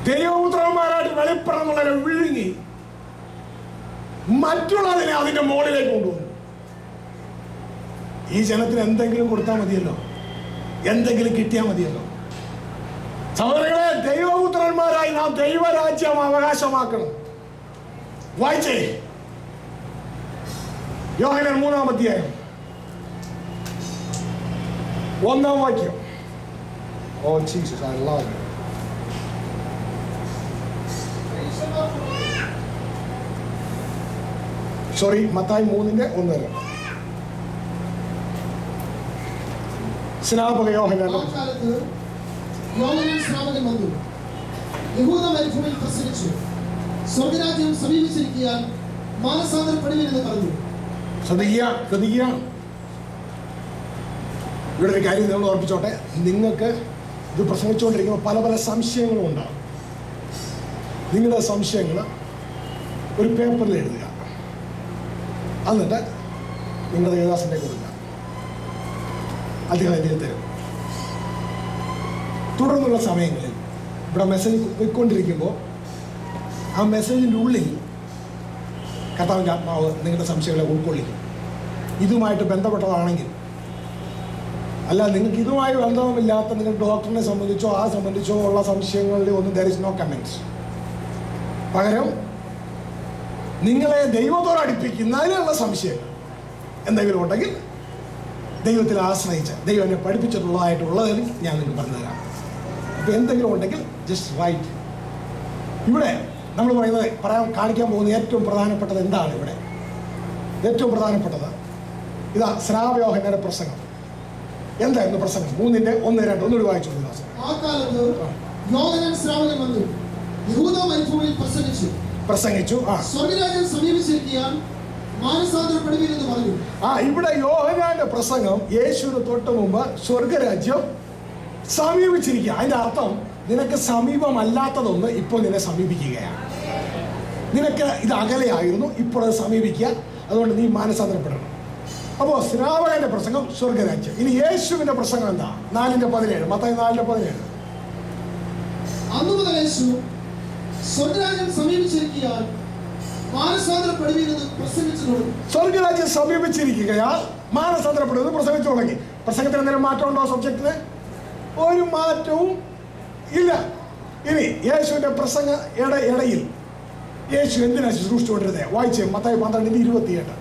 ദൈവപുത്രന്മാരായിട്ട് വെളിപ്പെടണം എന്നുള്ളതിനെ വിഴുങ്ങി മറ്റുള്ളതിനെ അതിന്റെ മുകളിലേക്ക് കൊണ്ടുവന്നു. ഈ ജനത്തിന് എന്തെങ്കിലും കൊടുത്താൽ മതിയല്ലോ, എന്തെങ്കിലും കിട്ടിയാൽ മതിയല്ലോ. സഹോദരങ്ങളെ, ദൈവപുത്രന്മാരായി നാം ദൈവരാജ്യം അവകാശമാക്കണം. വായിച്ചേ, യോഹന്നാൻ 3-ാം അധ്യായം 1-ാം വാക്യം. Oh Jesus, I love you. Sorry, Mathai 3:1. സ്നാപക യോഹന്നാൻ. സ്നാപകൻ വന്നു, യഹൂദ മരുഭൂമിയിൽ പ്രസംഗിച്ചു, സ്വർഗ്ഗരാജ്യം സമീപിച്ചിരിക്കാൻ മാനസാന്തരപ്പെടുവിനെന്ന് പറഞ്ഞു. ശ്രദ്ധിക്കുക. ഇവിടെ ഒരു കാര്യം നിങ്ങൾ ഓർപ്പിച്ചോട്ടെ. നിങ്ങൾക്ക് ഇത് പ്രസംഗിച്ചുകൊണ്ടിരിക്കുമ്പോൾ പല പല സംശയങ്ങളും ഉണ്ടാകും. നിങ്ങളുടെ സംശയങ്ങൾ ഒരു പേപ്പറിൽ എഴുതുക, എന്നിട്ട് നിങ്ങളുടെ ദേവദാസന്റെ കൊടുക്കുക. അദ്ദേഹം എന്തെങ്കിലും തരും. തുടർന്നുള്ള സമയങ്ങളിൽ ഇവിടെ മെസ്സേജ് പോയിക്കൊണ്ടിരിക്കുമ്പോൾ ആ മെസ്സേജിൻ്റെ ഉള്ളിൽ കർത്താവിൻ്റെ ആത്മാവ് നിങ്ങളുടെ സംശയങ്ങളെ ഉൾക്കൊള്ളിക്കും. ഇതുമായിട്ട് ബന്ധപ്പെട്ടതാണെങ്കിൽ. അല്ല, നിങ്ങൾക്ക് ഇതുമായി ബന്ധമില്ലാത്ത നിങ്ങൾ ഡോക്ടറിനെ സംബന്ധിച്ചോ ആ സംബന്ധിച്ചോ ഉള്ള സംശയങ്ങളിൽ ഒന്നും ദർ ഇസ് നോ കമൻറ്റ്സ്. പകരം നിങ്ങളെ ദൈവത്തോട് അടുപ്പിക്കുന്നതിനുള്ള സംശയങ്ങൾ എന്തെങ്കിലും ഉണ്ടെങ്കിൽ ദൈവത്തിൽ ആശ്രയിച്ച് ദൈവം എന്നെ പഠിപ്പിച്ചിട്ടുള്ളതായിട്ടുള്ളതിൽ ഞാൻ നിങ്ങൾക്ക് പറഞ്ഞുതരാം. അപ്പോൾ എന്തെങ്കിലും ഉണ്ടെങ്കിൽ ജസ്റ്റ് റൈറ്റ്. ഇവിടെ നമ്മൾ കാണിക്കാൻ പോകുന്ന ഏറ്റവും പ്രധാനപ്പെട്ടത് എന്താണ്? ഇവിടെ ഏറ്റവും പ്രധാനപ്പെട്ടത് ഇതാ, സ്നാപക യോഹന്നാന്റെ പ്രസംഗം. എന്തായിരുന്നു പ്രസംഗം? 3:1-2 ഒന്നുകൂടി വായിച്ചു. ആ കാലത്ത് യോഹന്നാൻ സ്നാപകൻ വന്നു, യഹൂദ മരുഭൂമിയിൽ പ്രസംഗിച്ചു, സ്വർഗ്ഗരാജ്യം സമീപിച്ചിരിക്കാൻ മാനസാന്തരപ്പെടുവിനെന്ന് പറഞ്ഞു. ഇവിടെ യോഹന്നാന്റെ പ്രസംഗം യേശുവിന് തൊട്ട് മുമ്പ് സ്വർഗ്ഗരാജ്യം സമീപിച്ചിരിക്കുക. അതിന്റെ അർത്ഥം നിനക്ക് സമീപമല്ലാത്തതൊന്ന് ഇപ്പോൾ നിന്നെ സമീപിക്കുകയാണ്. നിനക്ക് ഇത് അകലെയായിരുന്നു, ഇപ്പോൾ അത് സമീപിക്കുക. അതുകൊണ്ട് നീ മാനസാന്തരപ്പെടണം. അപ്പോൾ സ്നാപകന്റെ പ്രസംഗം സ്വർഗ്ഗരാജ്യം. ഇനി യേശുവിന്റെ പ്രസംഗം എന്താ? 4:17, മത്തായി 4:17. അന്നു മുതൽ യേശു സ്വർഗ്ഗരാജ്യം സമീപിച്ചിരിക്കുകയാൽ മാനസാന്തരപ്പെടുവിനെന്ന് പ്രസംഗിച്ചു തുടങ്ങി. സ്വർഗ്ഗരാജ്യം സമീപിച്ചിരിക്കുകയാൽ മാനസാന്തരപ്പെടുന്നത് പ്രസംഗിച്ചു തുടങ്ങി. പ്രസംഗത്തിന് എന്തെങ്കിലും മാറ്റമുണ്ടോ? സബ്ജക്റ്റിന് ഒരു മാറ്റവും ഇല്ല. ഇനി യേശുവിന്റെ പ്രസംഗ ഇടയിൽ യേശു എന്തിനാ ശുശ്രൂഷിച്ചുകൊണ്ടിരുന്നത്? വായിച്ചേ, മത്തായി 12:27.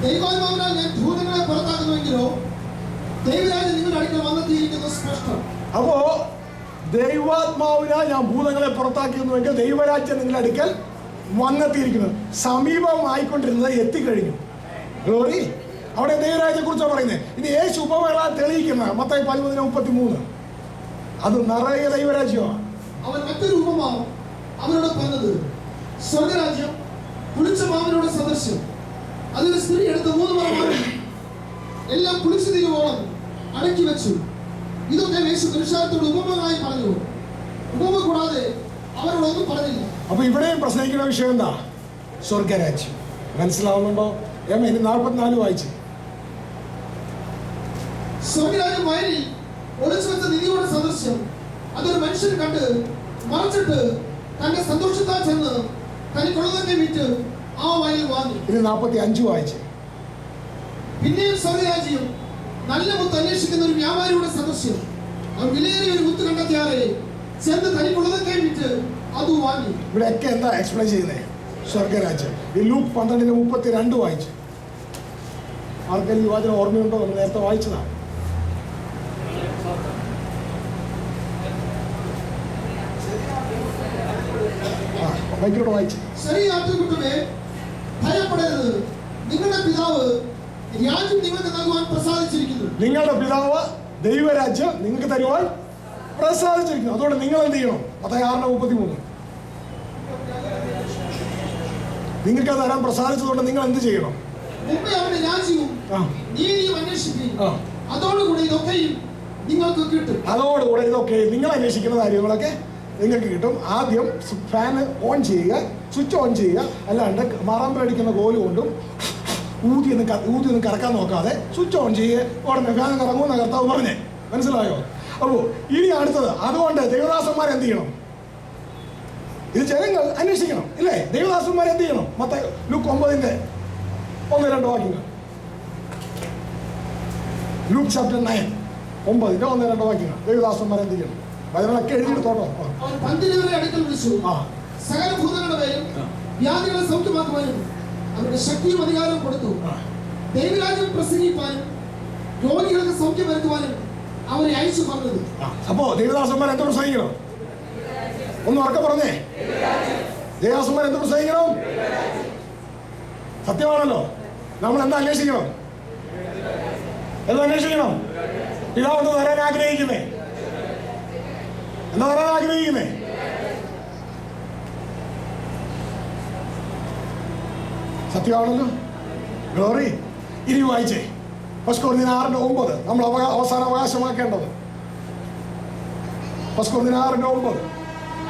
ദൈവാത്മാവിനാൽ ഞാൻ ഭൂതങ്ങളെ പുറത്താക്കുന്നുവെങ്കിലോ ദൈവരാജ്യം നിങ്ങളുടെ അടുക്കൽ വന്നെത്തിയിരിക്കുന്നത് സ്പഷ്ടം. അപ്പോ ദൈവാത്മാവിനാൽ ഞാൻ ഭൂതങ്ങളെ പുറത്താക്കുന്നുവെങ്കിൽ ദൈവരാജ്യം നിങ്ങളുടെ അടുക്കൽ വന്നെത്തിയിരിക്കുന്നത്. സമീപമായിക്കൊണ്ടിരുന്നത് എത്തിക്കഴിഞ്ഞു. ഗ്ലോറി. അവിടെ ദൈവരാജ്യത്തെ കുറിച്ചാണ് പറയുന്നത്. ഇനി യേശു ഉപമകളാൽ തെളിയിക്കുന്ന മത്തായി 13:33 അത് നിറയെ ദൈവരാജ്യമാണ്. അവൻ മറ്റൊരു ഉപമ അവരോട് പറഞ്ഞത്, സ്വർഗരാജ്യം പുളിച്ച മാവിനോട് സദൃശ്യം. അതിന് സ്ത്രീ എടുത്ത് 3 പറ മാങ്ങ എല്ലാം പുളിച്ചു തീരുവോളം അടക്കി വെച്ചു. ഇതൊക്കെ യേശു പുരുഷാരത്തോട് ഉപമകളായി പറഞ്ഞു. ഉപമ കൂടാതെ അവരോടൊന്നും പറഞ്ഞില്ല. അപ്പൊ ഇവിടെയും പ്രശ്നിക്കുന്ന വിഷയം എന്താ? സ്വർഗരാജ്യം. മനസ്സിലാവുന്നുണ്ടോ? ഇനി 44 വായിച്ചു. സ്വർഗരാജ്യം വയലിൽ ഒളിച്ചു വെച്ച നിധിയോട് സദൃശ്യം. അതൊരു മനുഷ്യൻ കണ്ട് മറച്ചിട്ട് തന്റെ സന്തോഷത്താൽ ചെന്ന് തനിക്കുള്ളതൊക്കെ വിറ്റ് ആ വയലിൽ വാങ്ങി. ഇനി 45 വായിച്ചു. പിന്നെയും സ്വർഗരാജ്യം നല്ല മുത്ത് അന്വേഷിക്കുന്ന ഒരു വ്യാപാരിയുടെ സദൃശ്യം. അവൻ വിലയേറിയ ഒരു മുത്ത് കണ്ടെത്തിയാറെ ചെന്ന് തനിക്കുള്ളതൊക്കെ വിറ്റ് അത് വാങ്ങി. ഇവിടെയൊക്കെ എന്താ എക്സ്പ്ലെയിൻ ചെയ്യുന്നത്? സ്വർഗരാജ്യം. ഈ ലൂക്ക് 12:32 വായിച്ചു. ആർക്കെങ്കിലും ഈ വാചനം ഓർമ്മയുണ്ടോ? നമ്മൾ നേരത്തെ വായിച്ചതാണ്. ബൈക്കിലൂടെ വായിച്ചു. ശരി ആട്ടുകുട്ടമേ, ഭയപ്പെടരുത്. നിങ്ങളുടെ പിതാവ് രാജ്യം നിങ്ങൾക്ക് നൽകുവാൻ പ്രസാദിച്ചിരിക്കുന്നു. നിങ്ങളുടെ പിതാവ് ദൈവരാജ്യം നിങ്ങൾക്ക് തരുവാൻ പ്രസാദിച്ചിരിക്കുന്നു. അതുകൊണ്ട് നിങ്ങൾ എന്ത് ചെയ്യണം? മത്തായി 6:33 നിങ്ങൾക്ക് തരാൻ പ്രസാദിച്ചതുകൊണ്ട് നിങ്ങൾ എന്ത് ചെയ്യണം? മുമ്പേ അവന്റെ രാജ്യവും നീതിയും അന്വേഷിക്കുകയും അതോടുകൂടി ഇതൊക്കെയും നിങ്ങൾക്ക് കിട്ടും. അതോടുകൂടെ ഇതൊക്കെ നിങ്ങൾ അന്വേഷിക്കുന്ന കാര്യങ്ങളൊക്കെ നിങ്ങൾക്ക് കിട്ടും. ആദ്യം ഫാൻ ഓൺ ചെയ്യുക, സ്വിച്ച് ഓൺ ചെയ്യുക. അല്ലാണ്ട് മാറാമ്പലടിക്കുന്ന കോല് കൊണ്ടും ഊതി ഒന്ന് കറക്കാൻ നോക്കാതെ സ്വിച്ച് ഓൺ ചെയ്യുക. ഉടനെ ഫാൻ കറങ്ങുമെന്ന കർത്താവ് പറഞ്ഞേ. മനസ്സിലായോ? അപ്പോൾ ഇനി അടുത്തത്, അതുകൊണ്ട് ദൈവദാസന്മാർ എന്ത് ചെയ്യണം? ഇത് ജനങ്ങൾ അന്വേഷിക്കണം, ഇല്ലേ? ദൈവദാസന്മാർ എന്ത് ചെയ്യണം? ലൂക്ക് 9:1-2 വാക്യങ്ങൾ. ലൂക്ക് ചാപ്റ്റർ 9:1-2 വാക്യങ്ങൾ. ദൈവദാസന്മാർ എന്ത് ചെയ്യണം? വചനങ്ങളൊക്കെ എഴുതിയെടുത്തോട്ടോ. അവൻ പന്തിരുവരെ അടുക്കൽ വിളിച്ചു. സകല ഭൂതങ്ങളുടെ മേലും വ്യാധികളെ സൗഖ്യമാക്കുവാനും അവരുടെ ശക്തിയും അധികാരവും കൊടുത്തു. ദൈവരാജ്യം പ്രസംഗിപ്പാനും രോഗികൾക്ക് സൗഖ്യം വരുത്തുവാനും അവരെ അയച്ചു പറഞ്ഞത്. അപ്പോ ദൈവദാസന്മാർ എന്ത് പ്രസംഗിക്കണം? ഒന്ന് ഉറക്കെ പറഞ്ഞേ. ദൈവദാസന്മാർ എന്ത് പ്രസംഗിക്കണം? സത്യമാണല്ലോ. നമ്മൾ എന്താ അന്വേഷിക്കണം? എന്താ അന്വേഷിക്കണം? പിതാവ് എന്താ തരാൻ ആഗ്രഹിക്കുന്നേ? എന്താ പറയാൻ ആഗ്രഹിക്കുന്നേ? സത്യമാണല്ലോ. ഗ്ലോറി. ഇനി വായിച്ചേ 1 കൊരിന്ത്യർ 6:9 നമ്മൾ അവസാന അവകാശമാക്കേണ്ടത്. 1 കൊരിന്ത്യർ 6:9.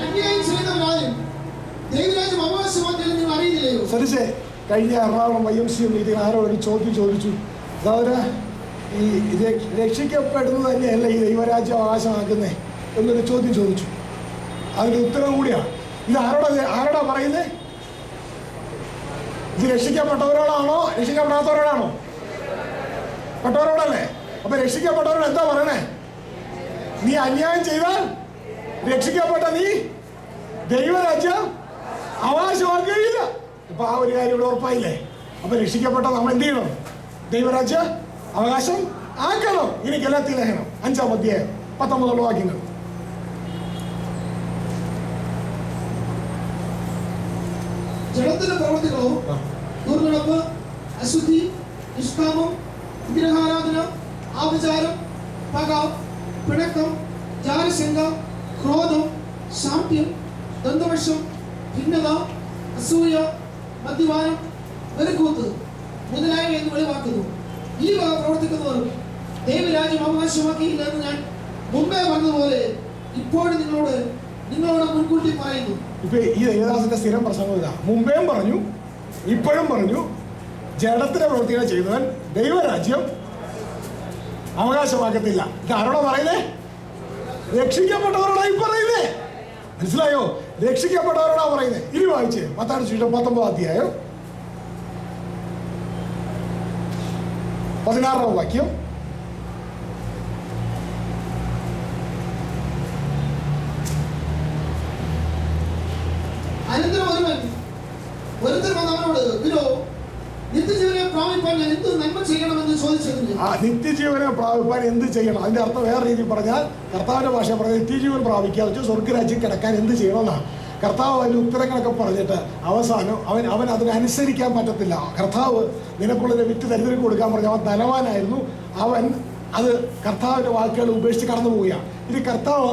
അന്യായം ചെയ്യുന്നവരായും ദൈവരാജ്യം അവകാശമാക്കിയാലും നിങ്ങൾ അറിയില്ലയോ? സരിച്ചേ, കഴിഞ്ഞ എറണാകുളം YMC മീറ്റിംഗ് ആരോടൊരു ചോദ്യം ചോദിച്ചു. അതായത് ഈ രക്ഷിക്കപ്പെടുന്നത് തന്നെയല്ല ഈ ദൈവരാജ്യം അവകാശമാക്കുന്നേ എന്നൊരു ചോദ്യം ചോദിച്ചു. അതിൻ്റെ ഉത്തരം കൂടിയാണ് ഇത്. ആരോടാ പറയുന്നത്? ഇത് രക്ഷിക്കപ്പെട്ടവരോടാണോ രക്ഷിക്കപ്പെടാത്തവരോടാണോ? പെട്ടവരോടല്ലേ? അപ്പൊ രക്ഷിക്കപ്പെട്ടവരോട് എന്താ പറയണേ? നീ അന്യായം ചെയ്താൽ രക്ഷിക്കപ്പെട്ട നീ ദൈവരാജ്യം അവകാശമാക്കുകയില്ല. ഇപ്പൊ ആ ഒരു കാര്യം ഇവിടെ ഉറപ്പായില്ലേ? അപ്പൊ രക്ഷിക്കപ്പെട്ട നമ്മൾ എന്ത് ചെയ്യണം? ദൈവരാജ്യം അവകാശം ആക്കണം. ഇനി ഗലാത്യ ലേഖനം 5:19 വാക്യങ്ങൾ. ജഡത്തിന്റെ പ്രവൃത്തികളോ ദുർനടപ്പ്, അശുദ്ധി, നിഷ്കാമം, വിഗ്രഹാരാധന, ആഭിചാരം, പക, പിണക്കം, ജാരശങ്ക, ക്രോധം, ശാഠ്യം, ദന്തവശം, ഭിന്നത, അസൂയ, മദ്യപാനം, വെറുക്കൂത്ത് മുതലായവ എന്ന് വെളിവാക്കുന്നു. ഈ വക പ്രവർത്തിക്കുന്നവർ ദൈവരാജ്യം അവകാശമാക്കിയില്ല എന്ന് ഞാൻ മുമ്പേ പറഞ്ഞതുപോലെ ഇപ്പോഴും നിങ്ങളോട് മുൻകൂട്ടി പറയുന്നു. ഇപ്പൊ ഈ ദൈവദാസന്റെ സ്ഥിരം പ്രസംഗം ഇതാ. മുമ്പേയും പറഞ്ഞു, ഇപ്പോഴും പറഞ്ഞു, ജഡത്തിന്റെ പ്രവൃത്തികൾ ചെയ്തവൻ ദൈവരാജ്യം അവകാശമാക്കത്തില്ല. ഇത് ആരോടാ പറയുന്നേ? രക്ഷിക്കപ്പെട്ടവരോടായി പറയുന്നേ. മനസ്സിലായോ? രക്ഷിക്കപ്പെട്ടവരോടാ പറയുന്നേ. ഇനി വായിച്ചേ മത്തായി സുവിശേഷം 19 16 വാക്യം. അനന്തരം ഒരുത്തൻ വന്ന് അവനോട്, ഗുരു, നിത്യജീവനെ പ്രാപിപ്പാൻ ഞാൻ എന്ത് നന്മ ചെയ്യണമെന്ന് ചോദിച്ചതിന്. നിത്യജീവനെ പ്രാപിപ്പാൻ എന്ത് ചെയ്യണം? അതിന്റെ അർത്ഥം വേറെ രീതിയിൽ പറഞ്ഞാൽ, കർത്താവിന്റെ ഭാഷ പറഞ്ഞാൽ നിത്യജീവൻ പ്രാപിക്കുക, സ്വർഗരാജ്യം കിടക്കാൻ എന്ത് ചെയ്യണമെന്നാ. കർത്താവ് അതിന് ഉത്തരങ്ങളൊക്കെ പറഞ്ഞിട്ട് അവസാനം അവൻ അതിനനുസരിക്കാൻ പറ്റത്തില്ല. കർത്താവ് നിനക്കുള്ളതിനെ വിറ്റ് ദരിദ്രർക്ക് കൊടുക്കാൻ പറഞ്ഞു. അവൻ ധനവാനായിരുന്നു. അവൻ അത് കർത്താവിന്റെ വാക്കുകൾ ഉപേക്ഷിച്ച് കടന്നു പോവുകയാണ്. ഇനി കർത്താവ്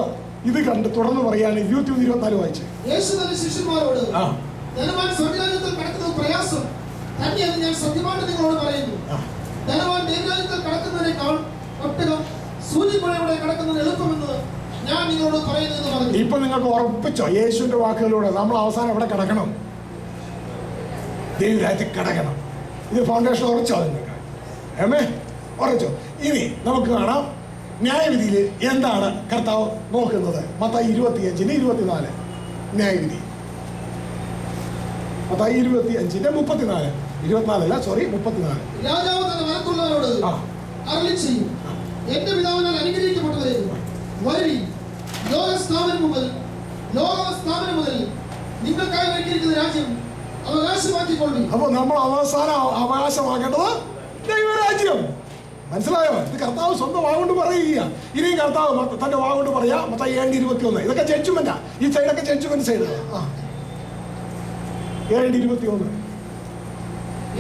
ഇത് കണ്ട് തുടർന്ന് പറയാണ് 23-24 വായിച്ച്. യേശു തന്റെ ശിഷ്യന്മാരോട്, ധനവാൻ സ്വർഗ്ഗരാജ്യത്തിൽ കടക്കുന്നത് പ്രയാസം തന്നെയെന്ന് ഞാൻ സത്യമായിട്ട് നിങ്ങളോട് പറയുന്നു. ധനവാൻ ദൈവരാജ്യത്തിൽ കടക്കുന്നതിനേക്കാൾ ഒട്ടകം സൂര്യപ്പുഴയുടെ കടക്കുന്നത് എളുപ്പമെന്ന് ഞാൻ നിങ്ങളോട് പറയുന്നതെന്ന് പറഞ്ഞു. ഇപ്പൊ നിങ്ങൾക്ക് ഉറപ്പിച്ചോ യേശുവിന്റെ വാക്കുകളിലൂടെ നമ്മൾ അവസാനം എവിടെ കിടക്കണം? ദൈവരാജ്യത്തിൽ കിടക്കണം. ഇത് ഫൗണ്ടേഷൻ ഉറച്ചോ നിങ്ങൾക്ക്? ഉറച്ചോ? ഇനി നമുക്ക് കാണാം ന്യായവിധിയിൽ എന്താണ് കർത്താവ് നോക്കുന്നത്. മത്തായി 25-24 ന്യായവിധി. മത്തായി 25-34 24 രാജാവ് തന്റെ വനത്തുള്ളവരോട് അരുളി ചെയ്യും, എന്റെ പിതാവിനാൽ അനുഗ്രഹിക്കപ്പെട്ടവരെ വരുവിൻ, ലോകസ്ഥാപനം മുതൽ നിങ്ങൾക്കായി ഒരുക്കിയിരിക്കുന്ന രാജ്യം അവകാശമാക്കിക്കൊള്ളു. അപ്പൊ നമ്മൾ അവസാനം അവകാശമാക്കേണ്ടത് ദൈവരാജ്യം. മനസ്സിലായോ? ഇത് കർത്താവ് സ്വന്തം വാഗൊണ്ട് പറയുക. ഇനിയും കർത്താവ് തന്റെ വാഗൊണ്ട് പറയാ. മത്തായി 7:21. ഇതൊക്കെ ജഡ്ജ്മെന്റാ. ഈ സൈഡൊക്കെ ജഡ്ജ്മെന്റ് സൈഡ്. 7:21.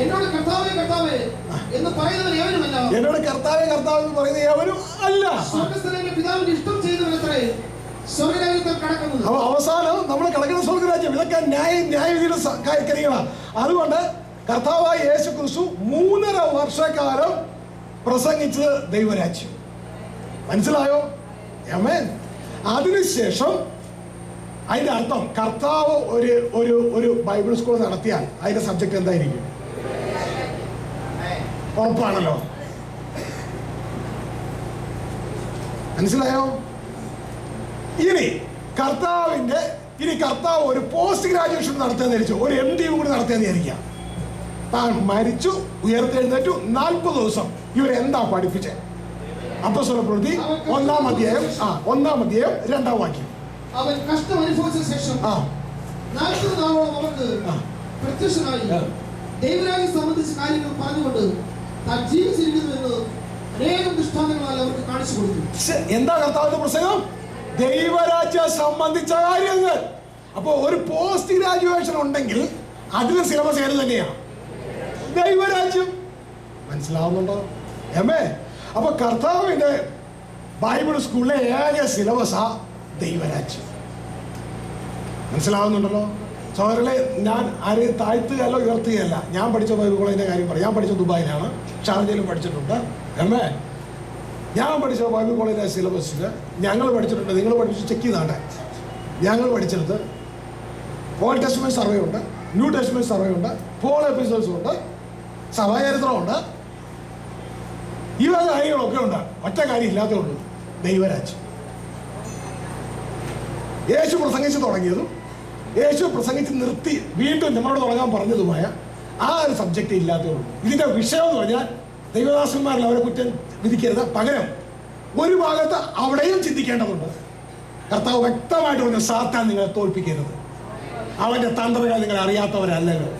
എന്നോട് കർത്താവേ കർത്താവേ എന്ന് പറയുന്നവർ ഏവനുമല്ല. എന്നോട് കർത്താവേ കർത്താവ് എന്ന് പറയുന്ന ഏവനും അല്ല. സ്വർഗ്ഗസ്ഥലത്തെ പിതാവിന്റെ ഇഷ്ടം ചെയ്യുന്നവരത്രേ സ്വർഗ്ഗരാജ്യത്തിൽ കടക്കുന്നത്. അപ്പൊ അവസാനം നമ്മൾ കിടക്കുന്ന സ്വർഗ്ഗരാജ്യം. ഇതൊക്കെ ന്യായവിധിയുടെ കാര്യങ്ങളാണ്. അതുകൊണ്ട് കർത്താവായ യേശു ക്രിസ്തു 3.5 വർഷക്കാലം പ്രസംഗിച്ചത് ദൈവരാജ്യം. മനസ്സിലായോ? ആമേൻ. അതിനുശേഷം അതിന്റെ അർത്ഥം കർത്താവ് ഒരു ബൈബിൾ സ്കൂൾ നടത്തിയാൽ അതിന്റെ സബ്ജക്ട് എന്തായിരിക്കും? ഉറപ്പാണല്ലോ. മനസ്സിലായോ? ഇനി കർത്താവ് ഒരു പോസ്റ്റ് ഗ്രാജുവേഷൻ നടത്തിയെന്ന് വിചാരിച്ചു, ഒരു MD കൂടി നടത്തിയെന്ന് വിചാരിക്കാം. താൻ മരിച്ചു, ഉയർത്തെഴുന്നേറ്റു, 40 ദിവസം ഇവരെന്താ പഠിപ്പിച്ചത്? അപ്പോസ്തലപ്രവൃത്തി 1-ാം അധ്യായം 2-ാം വാക്യം. അവൻ കഷ്ടം അനുഭവിച്ച ശേഷം 40 നാളോളം അവർക്ക് പ്രത്യക്ഷനായി ദൈവരാജ്യം സംബന്ധിച്ച കാര്യങ്ങൾ പറഞ്ഞുകൊണ്ട് താൻ ജീവിച്ചിരിക്കുന്നുവെന്ന് അനേകം ദൃഷ്ടാന്തങ്ങളാൽ അവർക്ക് കാണിച്ചു കൊടുത്തു. എന്താ കർത്താവിന്റെ പ്രസംഗം? ദൈവരാജ്യം സംബന്ധിച്ച കാര്യങ്ങൾ. അപ്പൊ ഒരു പോസ്റ്റ് ഗ്രാജുവേഷൻ ഉണ്ടെങ്കിൽ അതിന് സിലബസ് ഏത് തന്നെയാണ്? ദൈവരാജ്യം. മനസ്സിലാവുന്നുണ്ടോ? അപ്പൊ കർത്താവിന്റെ ബൈബിൾ സ്കൂളിലെ ഏക സിലബസാ ദൈവരാജ്യം. മനസ്സിലാവുന്നുണ്ടല്ലോ? സഹോദരങ്ങളെ, ഞാൻ ആരെയും താഴ്ത്തുകയല്ല ഉയർത്തുകയല്ല. ഞാൻ പഠിച്ച ബൈബിൾ കോളേജിന്റെ കാര്യം പറയാം. ഞാൻ പഠിച്ച ദുബായിലാണ്, ഷാർജയിലും പഠിച്ചിട്ടുണ്ട്. ഞാൻ പഠിച്ച ബൈബിൾ കോളേജിലെ സിലബസിൽ ഞങ്ങൾ പഠിച്ചിട്ടുണ്ട്. നിങ്ങൾ പഠിച്ച് ചെക്ക് ചെയ്താട്ടെ. ഞങ്ങൾ പഠിച്ചെടുത്ത് ഓൾഡ് ടെസ്റ്റ്മെന്റ് സർവേ ഉണ്ട്, ന്യൂ ടെസ്റ്റ്മെന്റ് സർവേ ഉണ്ട്, പോൾ എപ്പിസോഡ്സ് ഉണ്ട്, സഭാചരിത്രമുണ്ട്. ഈ വക കാര്യങ്ങളൊക്കെ ഉണ്ട്. ഒറ്റ കാര്യം ഇല്ലാത്തേ ഉള്ളൂ, ദൈവരാജ്യം. യേശു പ്രസംഗിച്ച് തുടങ്ങിയതും യേശു പ്രസംഗിച്ച് നിർത്തി വീണ്ടും നമ്മളോട് തുടങ്ങാൻ പറഞ്ഞതുമായ ആ ഒരു സബ്ജക്റ്റ് ഇല്ലാത്തേ ഉള്ളൂ. ഇതിന്റെ വിഷയം എന്ന് പറഞ്ഞാൽ ദൈവദാസന്മാരിൽ അവരെ കുറ്റം വിധിക്കരുത്, പകരം ഒരു ഭാഗത്ത് അവിടെയും ചിന്തിക്കേണ്ടതുണ്ട്. കർത്താവ് വ്യക്തമായിട്ട് പറഞ്ഞു, സാത്താൻ നിങ്ങളെ തോൽപ്പിക്കരുത്, അവന്റെ തന്ത്രങ്ങൾ നിങ്ങൾ അറിയാത്തവരല്ലല്ലോ.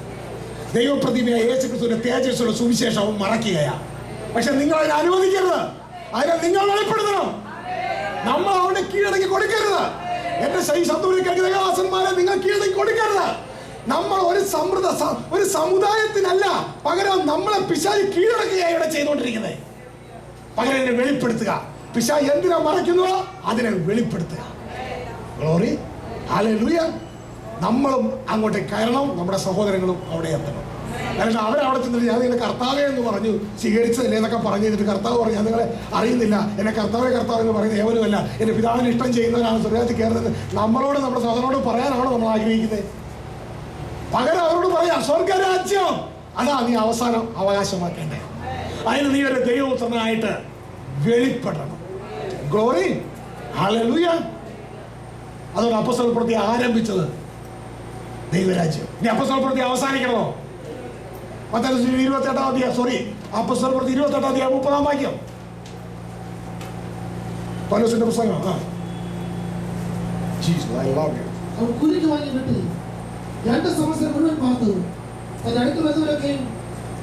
ദൈവപ്രതിമയായ യേശു ക്രിസ്തുവിന്റെ തേജസ്സുള്ള സുവിശേഷം മറക്കുകയാണ്. പക്ഷെ നിങ്ങൾ അതിനെ അനുവദിക്കരുത്, അതിനെ നിങ്ങൾ വെളിപ്പെടുത്തണം. നമ്മൾ അവനെ കീഴടങ്ങി കൊടുക്കരുത്. എന്റെ ശബ്ദമാരെ നിങ്ങൾ കീഴടങ്ങി കൊടുക്കരുത്. നമ്മൾ ഒരു സമുദായത്തിനല്ല, പകരം നമ്മളെ പിശാച് കീഴടക്കുകയാണ് ഇവിടെ ചെയ്തുകൊണ്ടിരിക്കുന്നത്. പകരം ഇതിനെ വെളിപ്പെടുത്തുക. പിശാച് എന്തിനാ മറയ്ക്കുന്നോ അതിനെ വെളിപ്പെടുത്തുക. Glory, hallelujah. നമ്മളും അങ്ങോട്ടേക്ക് കയറണം, നമ്മുടെ സഹോദരങ്ങളും അവിടെ എത്തണം. കാരണം അവരവിടെ ചെന്നിട്ട് ഞാൻ നിങ്ങളെ കർത്താവേ എന്ന് പറഞ്ഞു സ്വീകരിച്ചതല്ലേ എന്നൊക്കെ പറഞ്ഞു കഴിഞ്ഞിട്ട് കർത്താവ് പറഞ്ഞു, ഞാൻ നിങ്ങളെ അറിയുന്നില്ല, എന്നെ കർത്താവേ കർത്താവ് എന്ന് പറയുന്നത് ഏവനുമല്ല, എന്റെ പിതാവിന് ഇഷ്ടം ചെയ്യുന്നവരാണ് സ്വർഗ്ഗത്തിൽ കയറുന്നത്. നമ്മളോട് നമ്മുടെ സഹോദരനോട് പറയാനാണോ നമ്മൾ ആഗ്രഹിക്കുന്നത്? പകരം അവരോട് പറയാം, സ്വർഗരാജ്യം അതാ നീ അവസാനം അവകാശമാക്കേണ്ടത്. അതിന് നീ ഒരു ദൈവപുത്രനായിട്ട് വെളിപ്പെടണം. Glory, hallelujah. അതുകൊണ്ട് അപ്പോസ്തലപ്രവൃത്തി ആരംഭിച്ചത് ദൈവരാജ്യം. ഇനി അപ്പോസ്തലപ്രവൃത്തി അവസാനിക്കണമോ? മത്തായി 28-ാം അധ്യായം, അപ്പോസ്തലപ്രവൃത്തി 28-ാം അധ്യായം 30-ാം വാക്യം. പൗലോസിന്റെ പുസ്തകം. അവൻ കുരുക്ക് വാങ്ങി വീട്ടിൽ 2 സംവത്സരം മുഴുവൻ പാർത്തു. തന്റെ അടുത്ത് വരുന്നവരൊക്കെയും